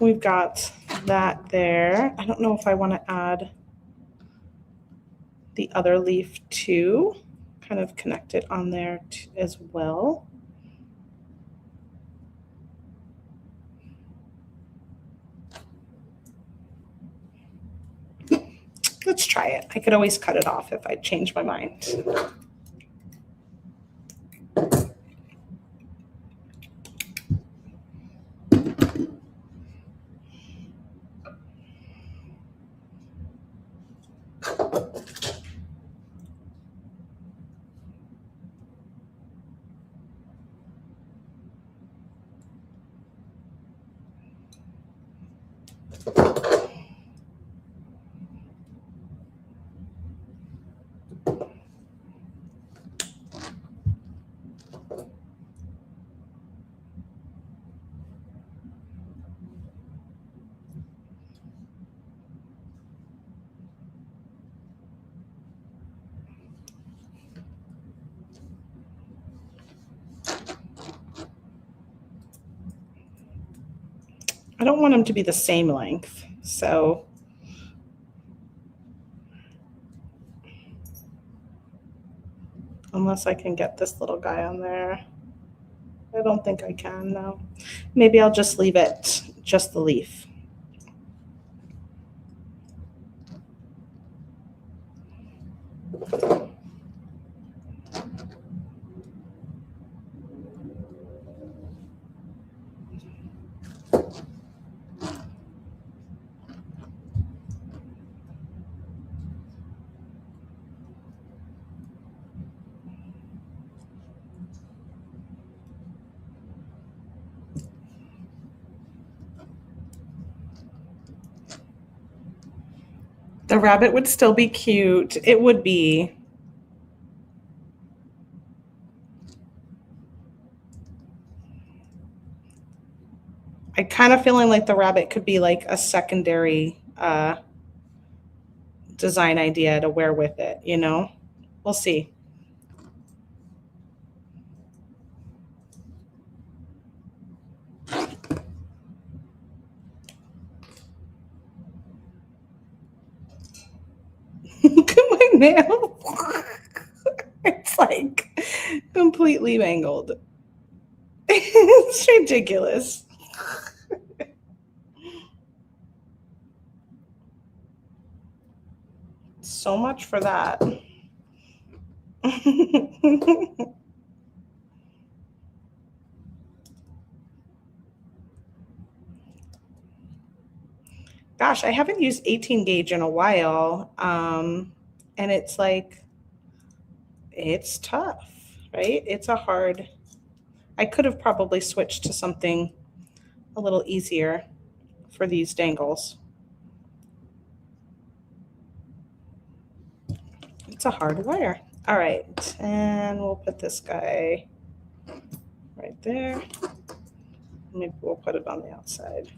we've got that there. I don't know if I want to add the other leaf too, kind of connect it on there as well. Let's try it. I could always cut it off if I change my mind. I don't want them to be the same length, so unless I can get this little guy on there. I don't think I can, no. Maybe I'll just leave it, just the leaf. The rabbit would still be cute. It would be. I kind of feeling like the rabbit could be like a secondary design idea to wear with it, you know? We'll see. Look at my nail. It's like completely mangled. It's ridiculous. So much for that. Gosh, I haven't used 18 gauge in a while. And it's like, it's tough, right? It's a hard, I could have probably switched to something a little easier for these dangles. It's a hard wire. All right, and we'll put this guy right there. Maybe we'll put it on the outside.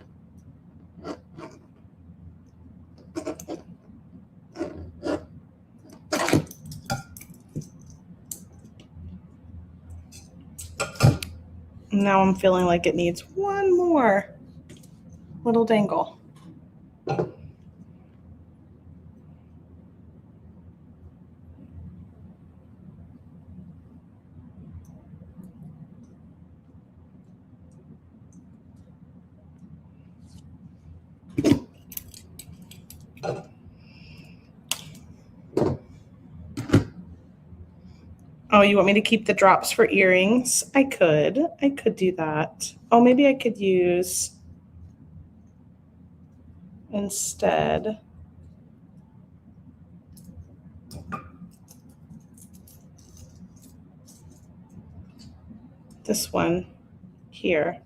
Now I'm feeling like it needs one more little dangle. Oh, you want me to keep the drops for earrings? I could do that. Oh, maybe I could use instead this one here.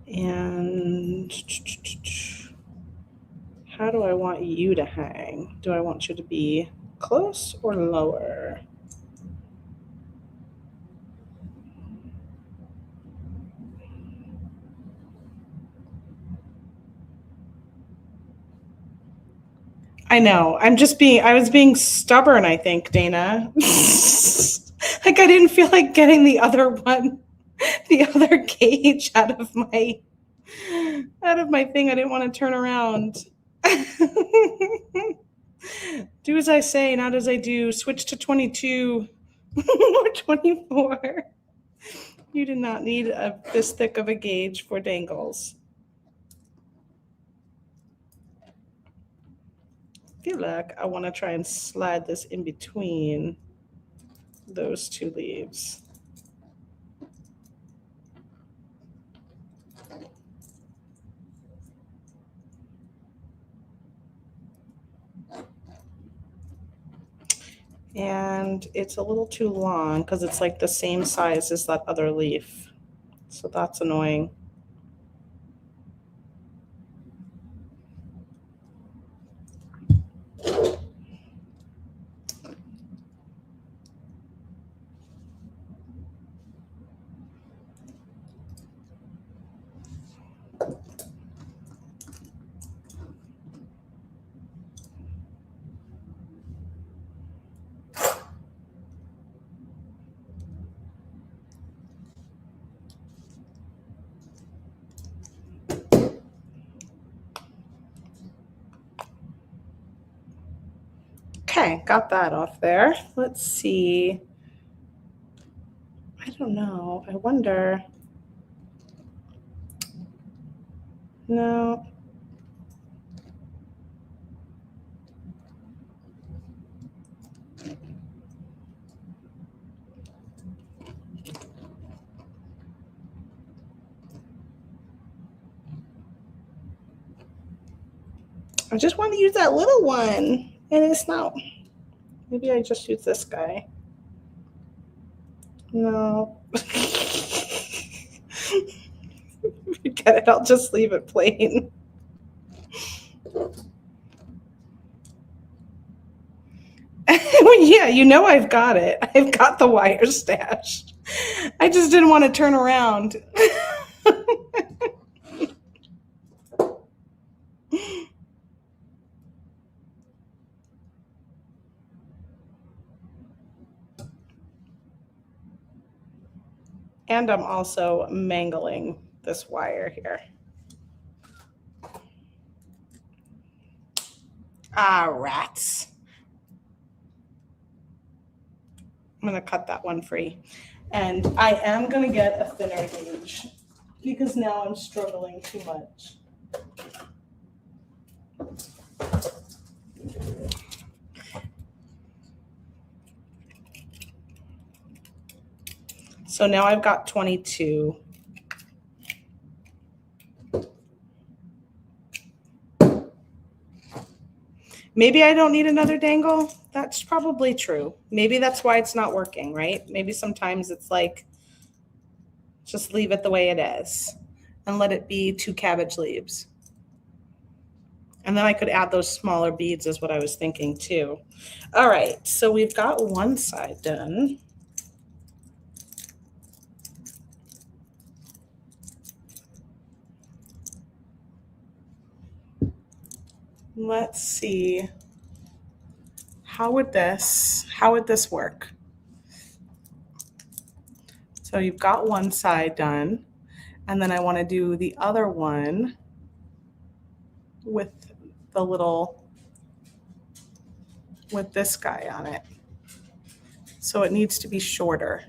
And how do I want you to hang? Do I want you to be close or lower? I know. I was being stubborn, I think, Dana. Like I didn't feel like getting the other one, the other gauge out of my thing. I didn't want to turn around. Do as I say, not as I do. Switch to 22 or 24. You did not need this thick of a gauge for dangles. I feel like I want to try and slide this in between those two leaves. And it's a little too long because it's like the same size as that other leaf. So that's annoying. Okay, got that off there. Let's see. I don't know. I wonder. No. I just want to use that little one, and it's not. Maybe I just use this guy. No. Forget it. I'll just leave it plain. Yeah, you know I've got it. I've got the wire stashed. I just didn't want to turn around. And I'm also mangling this wire here. Ah, rats. I'm going to cut that one free. And I am going to get a thinner gauge because now I'm struggling too much. So now I've got 22. Maybe I don't need another dangle. That's probably true. Maybe that's why it's not working, right? Maybe sometimes it's like Just leave it the way it is and let it be 2 cabbage leaves. And then I could add those smaller beads is what I was thinking too. All right, so we've got one side done. Let's see. How would this work? So you've got one side done, and then I want to do the other one with the little, with this guy on it. So it needs to be shorter.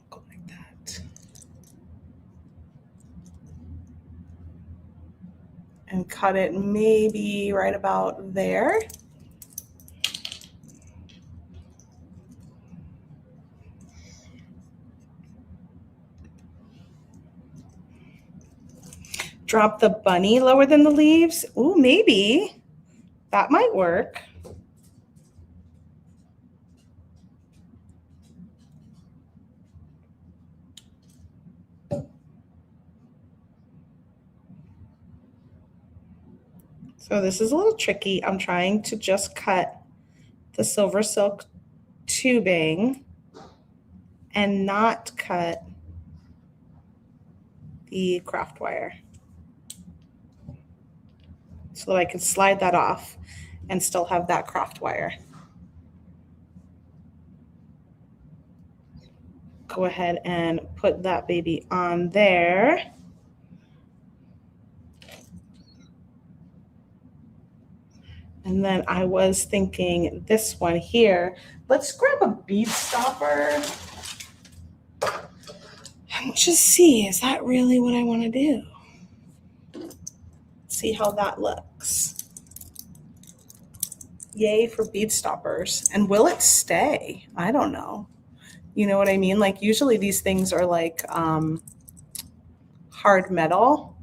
Go like that. And cut it maybe right about there. Drop the bunny lower than the leaves. Ooh, maybe. That might work. So this is a little tricky. I'm trying to just cut the silver silk tubing and not cut the craft wire, so that I can slide that off and still have that craft wire. Go ahead and put that baby on there. And then I was thinking this one here. Let's grab a bead stopper and just see, is that really what I want to do? See how that looks. Yay for bead stoppers. And will it stay? I don't know. You know what I mean? Like usually these things are like hard metal.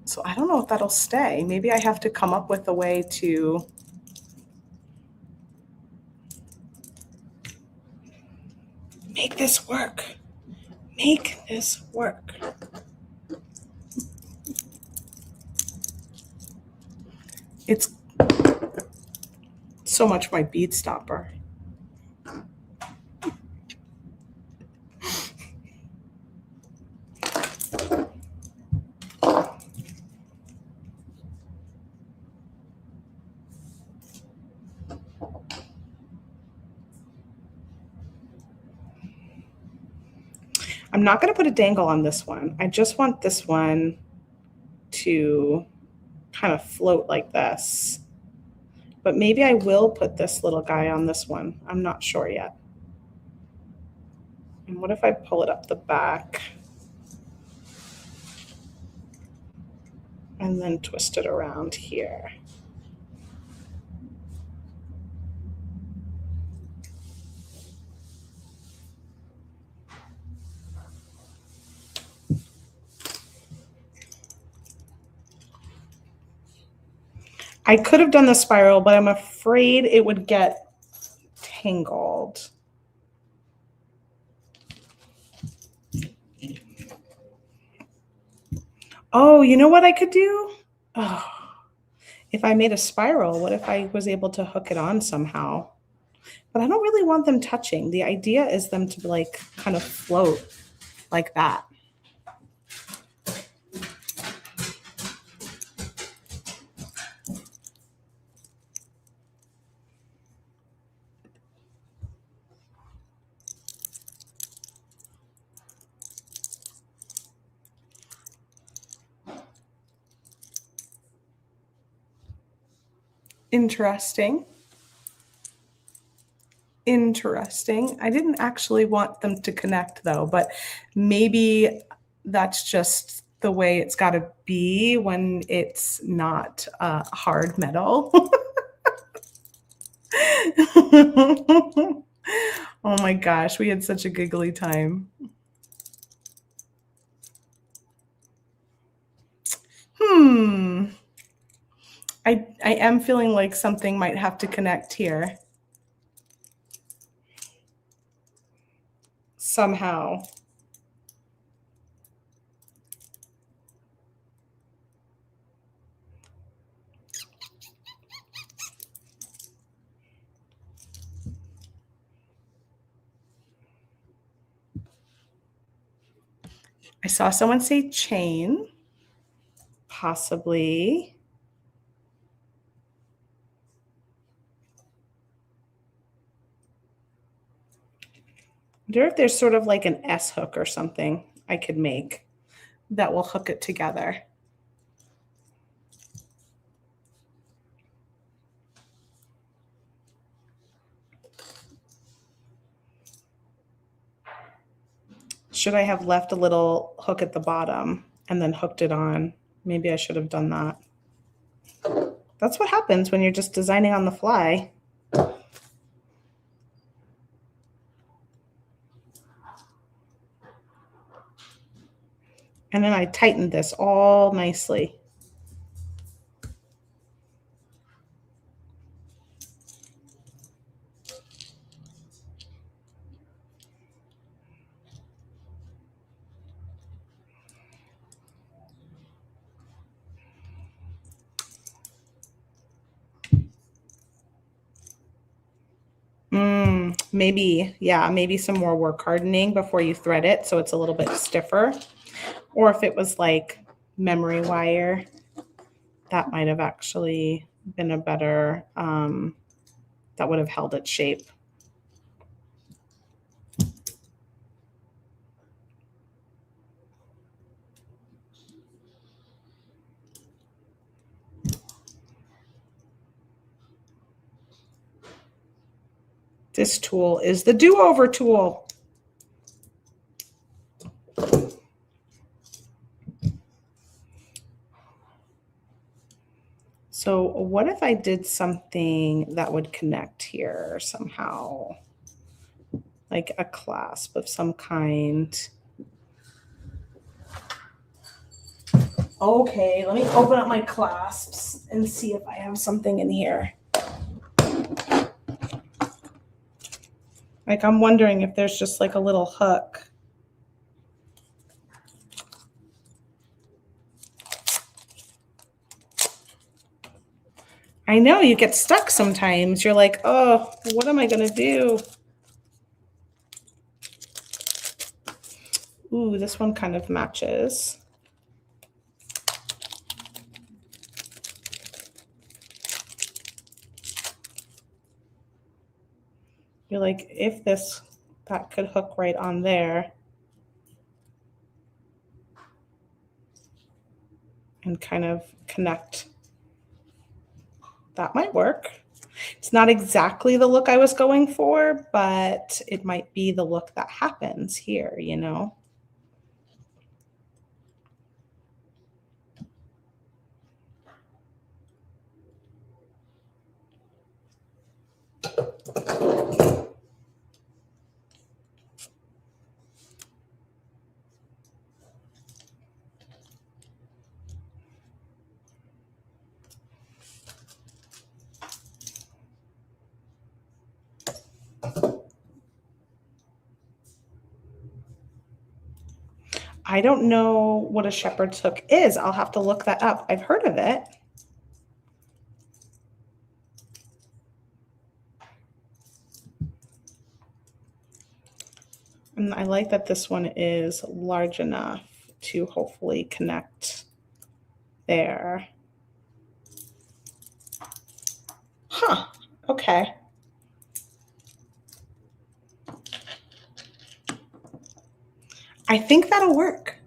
So I don't know if that'll stay. Maybe I have to come up with a way to make this work. Make this work. It's so much my bead stopper. I'm not going to put a dangle on this one. I just want this one to kind of float like this. But maybe I will put this little guy on this one. I'm not sure yet. And what if I pull it up the back and then twist it around here? I could have done the spiral, but I'm afraid it would get tangled. Oh, you know what I could do? Oh, if I made a spiral, what if I was able to hook it on somehow? But I don't really want them touching. The idea is them to like kind of float like that. Interesting. Interesting. I didn't actually want them to connect though, but maybe that's just the way it's got to be when it's not hard metal. Oh my gosh, we had such a giggly time. I am feeling like something might have to connect here somehow. I saw someone say chain, possibly. I wonder if there's sort of like an S hook or something I could make that will hook it together. Should I have left a little hook at the bottom and then hooked it on? Maybe I should have done that. That's what happens when you're just designing on the fly. And then I tightened this all nicely. Maybe, yeah, maybe some more work hardening before you thread it so it's a little bit stiffer. Or if it was like memory wire, that might have actually been a better, that would have held its shape. This tool is the do-over tool. So what if I did something that would connect here somehow? Like a clasp of some kind. Okay, let me open up my clasps and see if I have something in here. Like I'm wondering if there's just like a little hook. I know you get stuck sometimes. You're like, oh, what am I gonna do? Ooh, this one kind of matches. You're like, if that could hook right on there and kind of connect. That might work. It's not exactly the look I was going for, but it might be the look that happens here, you know? I don't know what a shepherd's hook is. I'll have to look that up. I've heard of it. And I like that this one is large enough to hopefully connect there. Huh, okay. I think that'll work.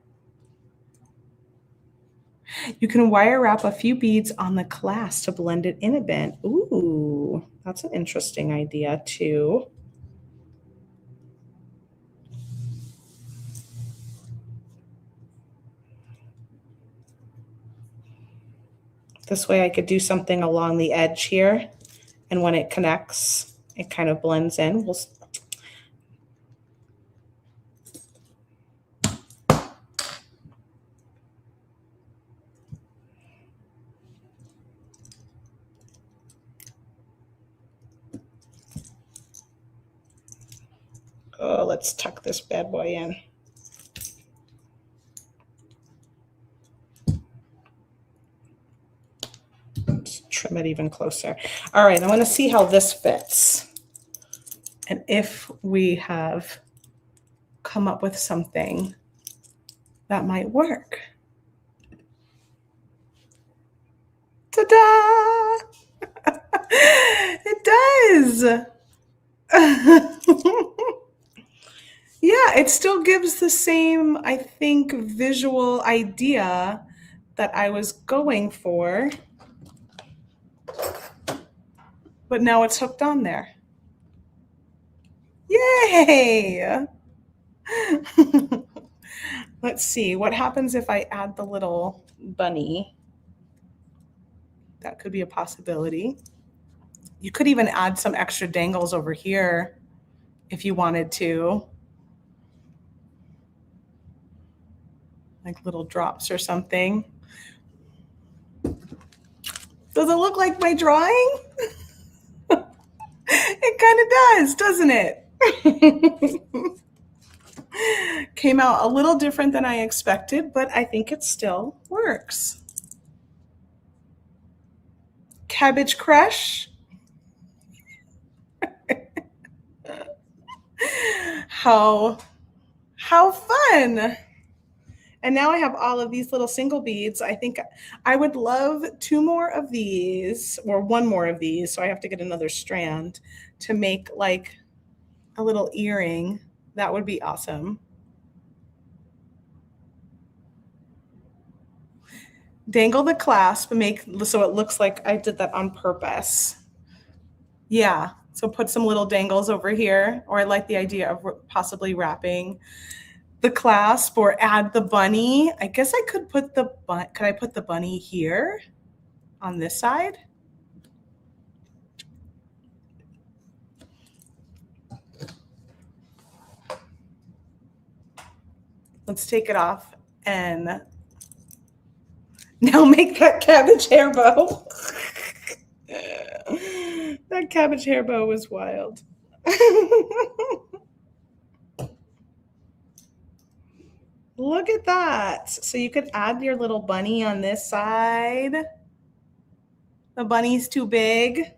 You can wire wrap a few beads on the clasp to blend it in a bit. Ooh, that's an interesting idea too. This way I could do something along the edge here, and when it connects, it kind of blends in. let's tuck this bad boy in. Let's trim it even closer. All right, I want to see how this fits. And if we have come up with something that might work. Ta-da! It does. Yeah, it still gives the same, I think, visual idea that I was going for. But now it's hooked on there. Yay! Let's see, what happens if I add the little bunny? That could be a possibility. You could even add some extra dangles over here if you wanted to. Like little drops or something. Does it look like my drawing? It kind of does, doesn't it? Came out a little different than I expected, but I think it still works. Cabbage crush. How fun. And now I have all of these little single beads. I think I would love 2 more of these, or 1 more of these, so I have to get another strand to make like a little earring. That would be awesome. Dangle the clasp, make so it looks like I did that on purpose. Yeah, so put some little dangles over here, or I like the idea of possibly wrapping the clasp or add the bunny. I guess I could put the could I put the bunny here on this side? Let's take it off and now make that cabbage hair bow. That cabbage hair bow was wild. Look at that. So you could add your little bunny on this side. The bunny's too big.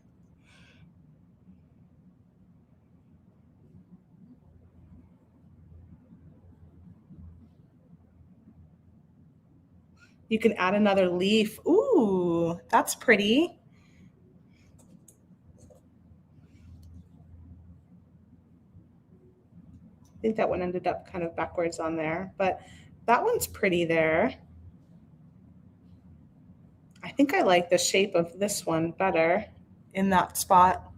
You can add another leaf. Ooh, that's pretty. I think that one ended up kind of backwards on there, but that one's pretty there. I think I like the shape of this one better in that spot.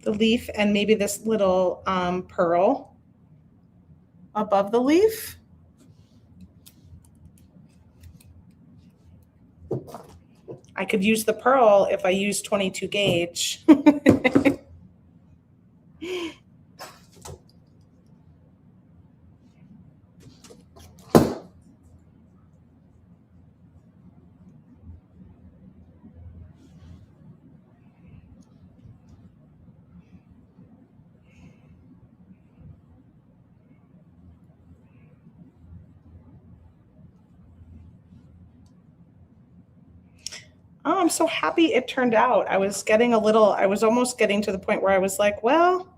The leaf and maybe this little pearl above the leaf. I could use the pearl if I use 22 gauge. Oh, I'm so happy it turned out. I was almost getting to the point where I was like, well,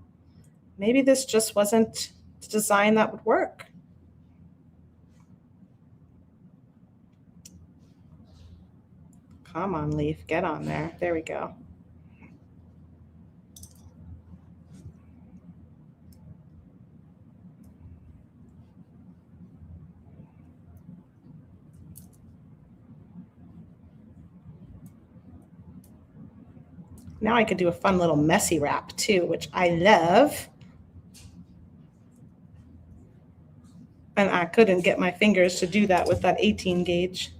maybe this just wasn't the design that would work. Come on, leaf, get on there. There we go. Now I could do a fun little messy wrap too, which I love. And I couldn't get my fingers to do that with that 18 gauge.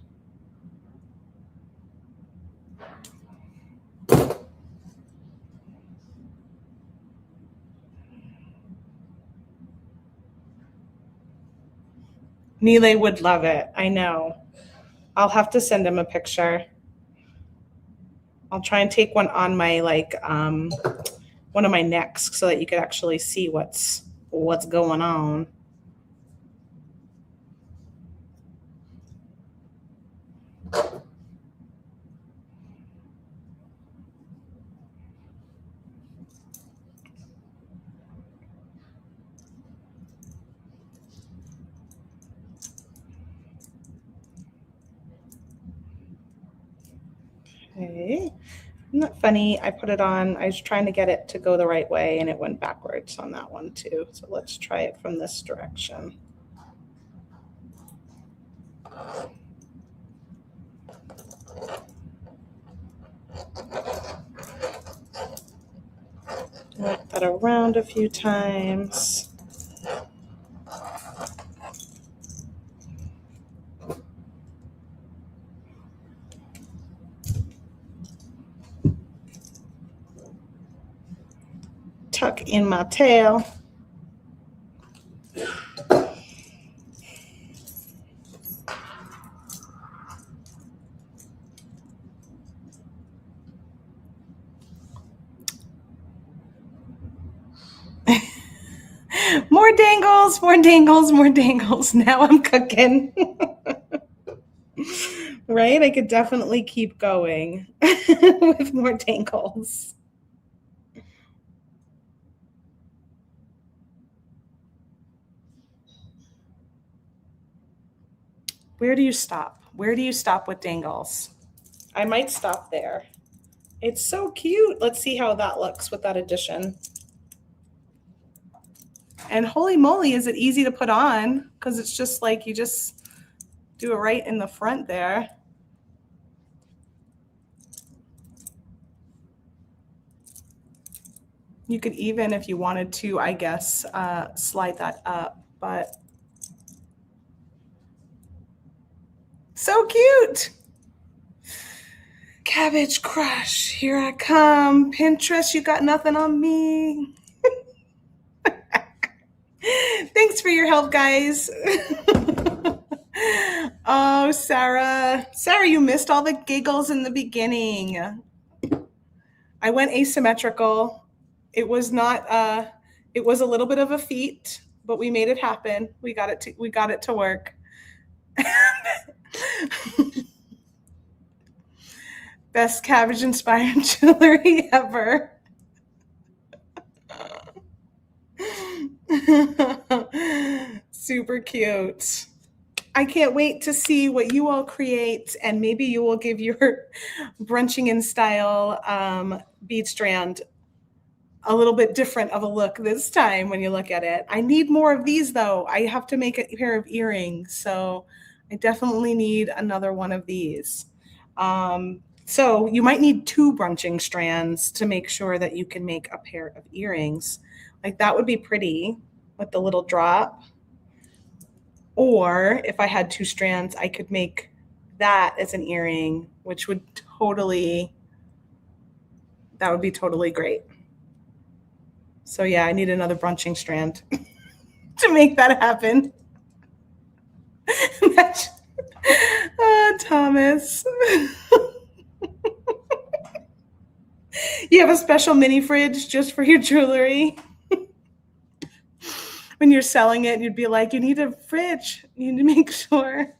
Nile would love it. I know. I'll have to send him a picture. I'll try and take one on my one of my necks so that you could actually see what's going on. Okay. Isn't that funny? I put it on, I was trying to get it to go the right way and it went backwards on that one too. So let's try it from this direction. Work that around a few times. Tuck in my tail. More dangles, more dangles, more dangles. Now I'm cooking. Right? I could definitely keep going with more dangles. Where do you stop? Where do you stop with dangles? I might stop there. It's so cute. Let's see how that looks with that addition. And holy moly, is it easy to put on, because it's just like you just do it right in the front there. You could even, if you wanted to, I guess, slide that up, but so cute. Cabbage crush, here I come. Pinterest, you got nothing on me. Thanks for your help, guys. Oh, Sarah. Sarah, you missed all the giggles in the beginning. I went asymmetrical. It was not it was a little bit of a feat, but we made it happen. We got it to work. Best cabbage inspired jewelry ever. Super cute. I can't wait to see what you all create, and maybe you will give your brunching in style bead strand a little bit different of a look this time when you look at it. I need more of these though. I have to make a pair of earrings, so I definitely need another one of these. So you might need 2 brunching strands to make sure that you can make a pair of earrings. Like that would be pretty with the little drop. Or if I had 2 strands, I could make that as an earring, which would that would be totally great. So yeah, I need another brunching strand to make that happen. Thomas. You have a special mini fridge just for your jewelry. When you're selling it, you'd be like, you need a fridge. You need to make sure.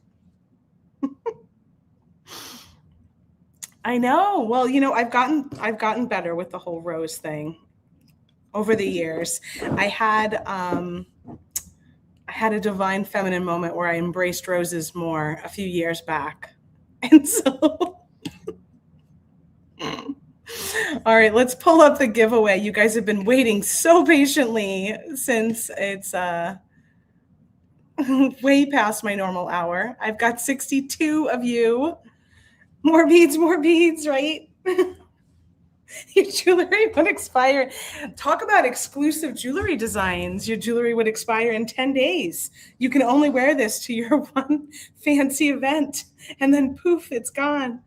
I know. Well, you know, I've gotten better with the whole rose thing over the years. I had a divine feminine moment where I embraced roses more a few years back. And so all right, let's pull up the giveaway. You guys have been waiting so patiently since it's way past my normal hour. I've got 62 of you. More beads, right? Your jewelry would expire. Talk about exclusive jewelry designs. Your jewelry would expire in 10 days. You can only wear this to your one fancy event, and then poof, it's gone.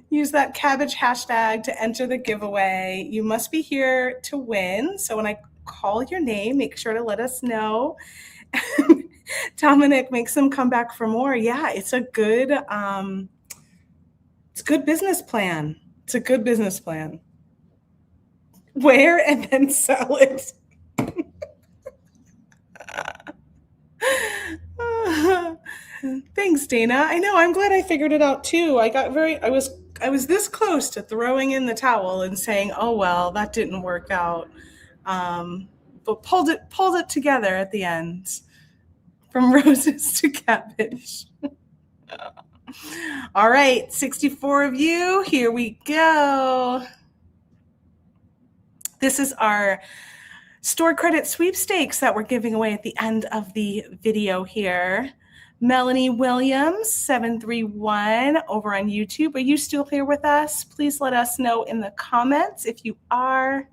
Use that cabbage hashtag to enter the giveaway. You must be here to win. So when I call your name, make sure to let us know. Dominic makes them come back for more. Yeah, it's a good It's a good business plan. It's a good business plan. Wear and then sell it. Thanks, Dana. I know. I'm glad I figured it out too. I was this close to throwing in the towel and saying, "Oh well, that didn't work out," but pulled it together at the end. From roses to cabbage. All right, 64 of you. Here we go. This is our store credit sweepstakes that we're giving away at the end of the video here. Melanie Williams, 731 over on YouTube. Are you still here with us? Please let us know in the comments if you are.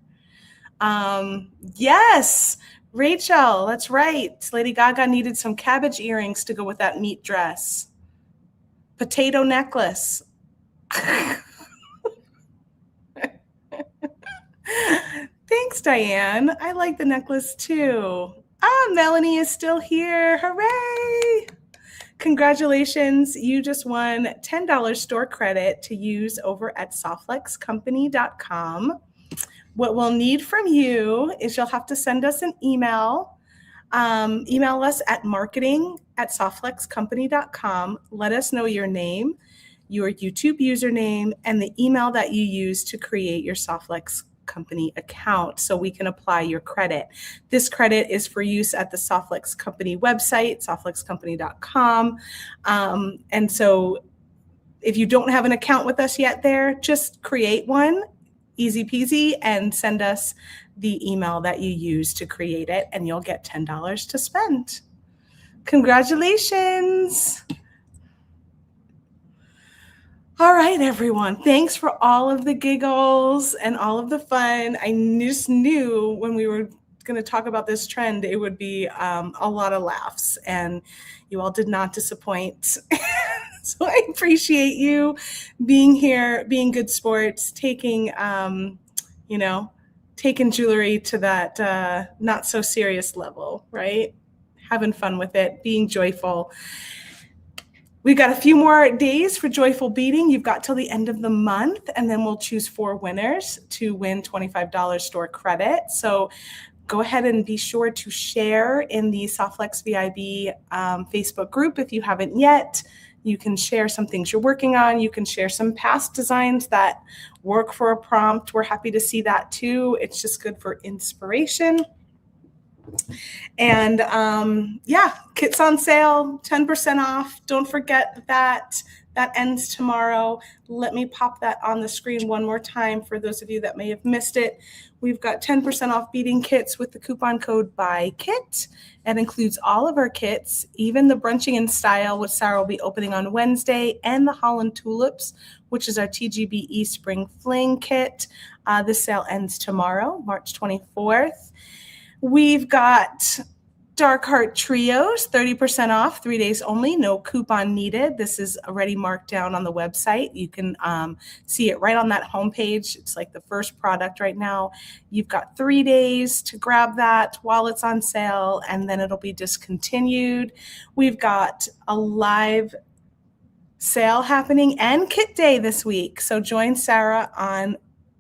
Yes, Rachel, that's right. Lady Gaga needed some cabbage earrings to go with that meat dress. Potato necklace. Thanks, Diane. I like the necklace too. Melanie is still here. Hooray! Congratulations. You just won $10 store credit to use over at softflexcompany.com. What we'll need from you is you'll have to send us an email. Email us at marketing@softflexcompany.com. Let us know your name, your YouTube username, and the email that you use to create your Softflex Company account so we can apply your credit. This credit is for use at the Softflex Company website, softflexcompany.com. And so if you don't have an account with us yet there, just create one, easy peasy, and send us the email that you use to create it, and you'll get $10 to spend. Congratulations. All right, everyone. Thanks for all of the giggles and all of the fun. I just knew when we were going to talk about this trend, it would be a lot of laughs, and you all did not disappoint. So I appreciate you being here, being good sports, taking jewelry to that not so serious level, right? Having fun with it, being joyful. We've got a few more days for Joyful Beading. You've got till the end of the month, and then we'll choose 4 winners to win $25 store credit. So go ahead and be sure to share in the Softflex VIB Facebook group if you haven't yet. You can share some things you're working on. You can share some past designs that work for a prompt. We're happy to see that too. It's just good for inspiration. And kits on sale, 10% off. Don't forget that ends tomorrow. Let me pop that on the screen one more time for those of you that may have missed it. We've got 10% off beading kits with the coupon code BYKIT. It includes all of our kits, even the Brunching in Style, which Sarah will be opening on Wednesday, and the Holland Tulips, which is our TGBE Spring Fling kit. This sale ends tomorrow, March 24th. We've got Dark Heart Trios, 30% off, 3 days only, no coupon needed. This is already marked down on the website. You can see it right on that homepage. It's like the first product right now. You've got 3 days to grab that while it's on sale, and then it'll be discontinued. We've got a live sale happening and kit day this week. So join Sarah on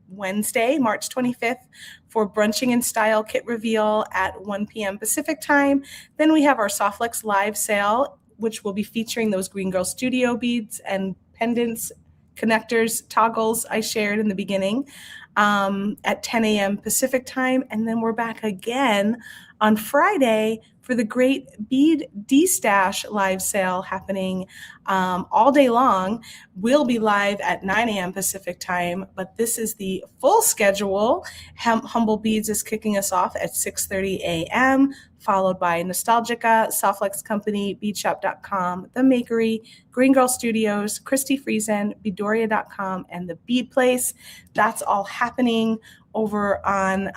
Wednesday, March 25th, for Brunching in Style kit reveal at 1 p.m. Pacific time. Then we have our Softflex live sale, which will be featuring those Green Girl Studio beads and pendants, connectors, toggles I shared in the beginning at 10 a.m. Pacific time. And then we're back again on Friday for the great Bead D-Stash live sale happening all day long. We'll be live at 9 a.m. Pacific time, but this is the full schedule. Humble Beads is kicking us off at 6:30 a.m., followed by Nostalgica, Softflex Company, Beadshop.com, The Makery, Green Girl Studios, Christy Friesen, Beadoria.com, and The Bead Place. That's all happening over on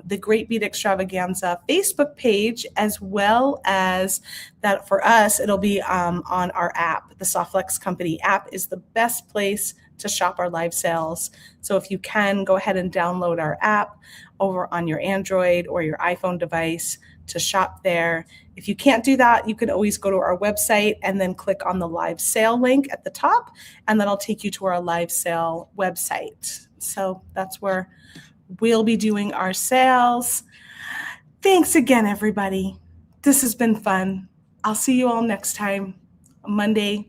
the Great Bead Extravaganza Facebook page, as well as that for us, it'll be on our app. The Softflex Company app is the best place to shop our live sales. So if you can, go ahead and download our app over on your Android or your iPhone device. to shop there. If you can't do that, you can always go to our website and then click on the live sale link at the top, and that'll take you to our live sale website. So that's where we'll be doing our sales. Thanks again, everybody. This has been fun. I'll see you all next time, Monday,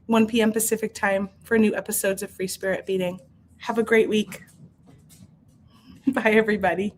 1 p.m. Pacific time, for new episodes of Free Spirit Beading. Have a great week. Bye, everybody.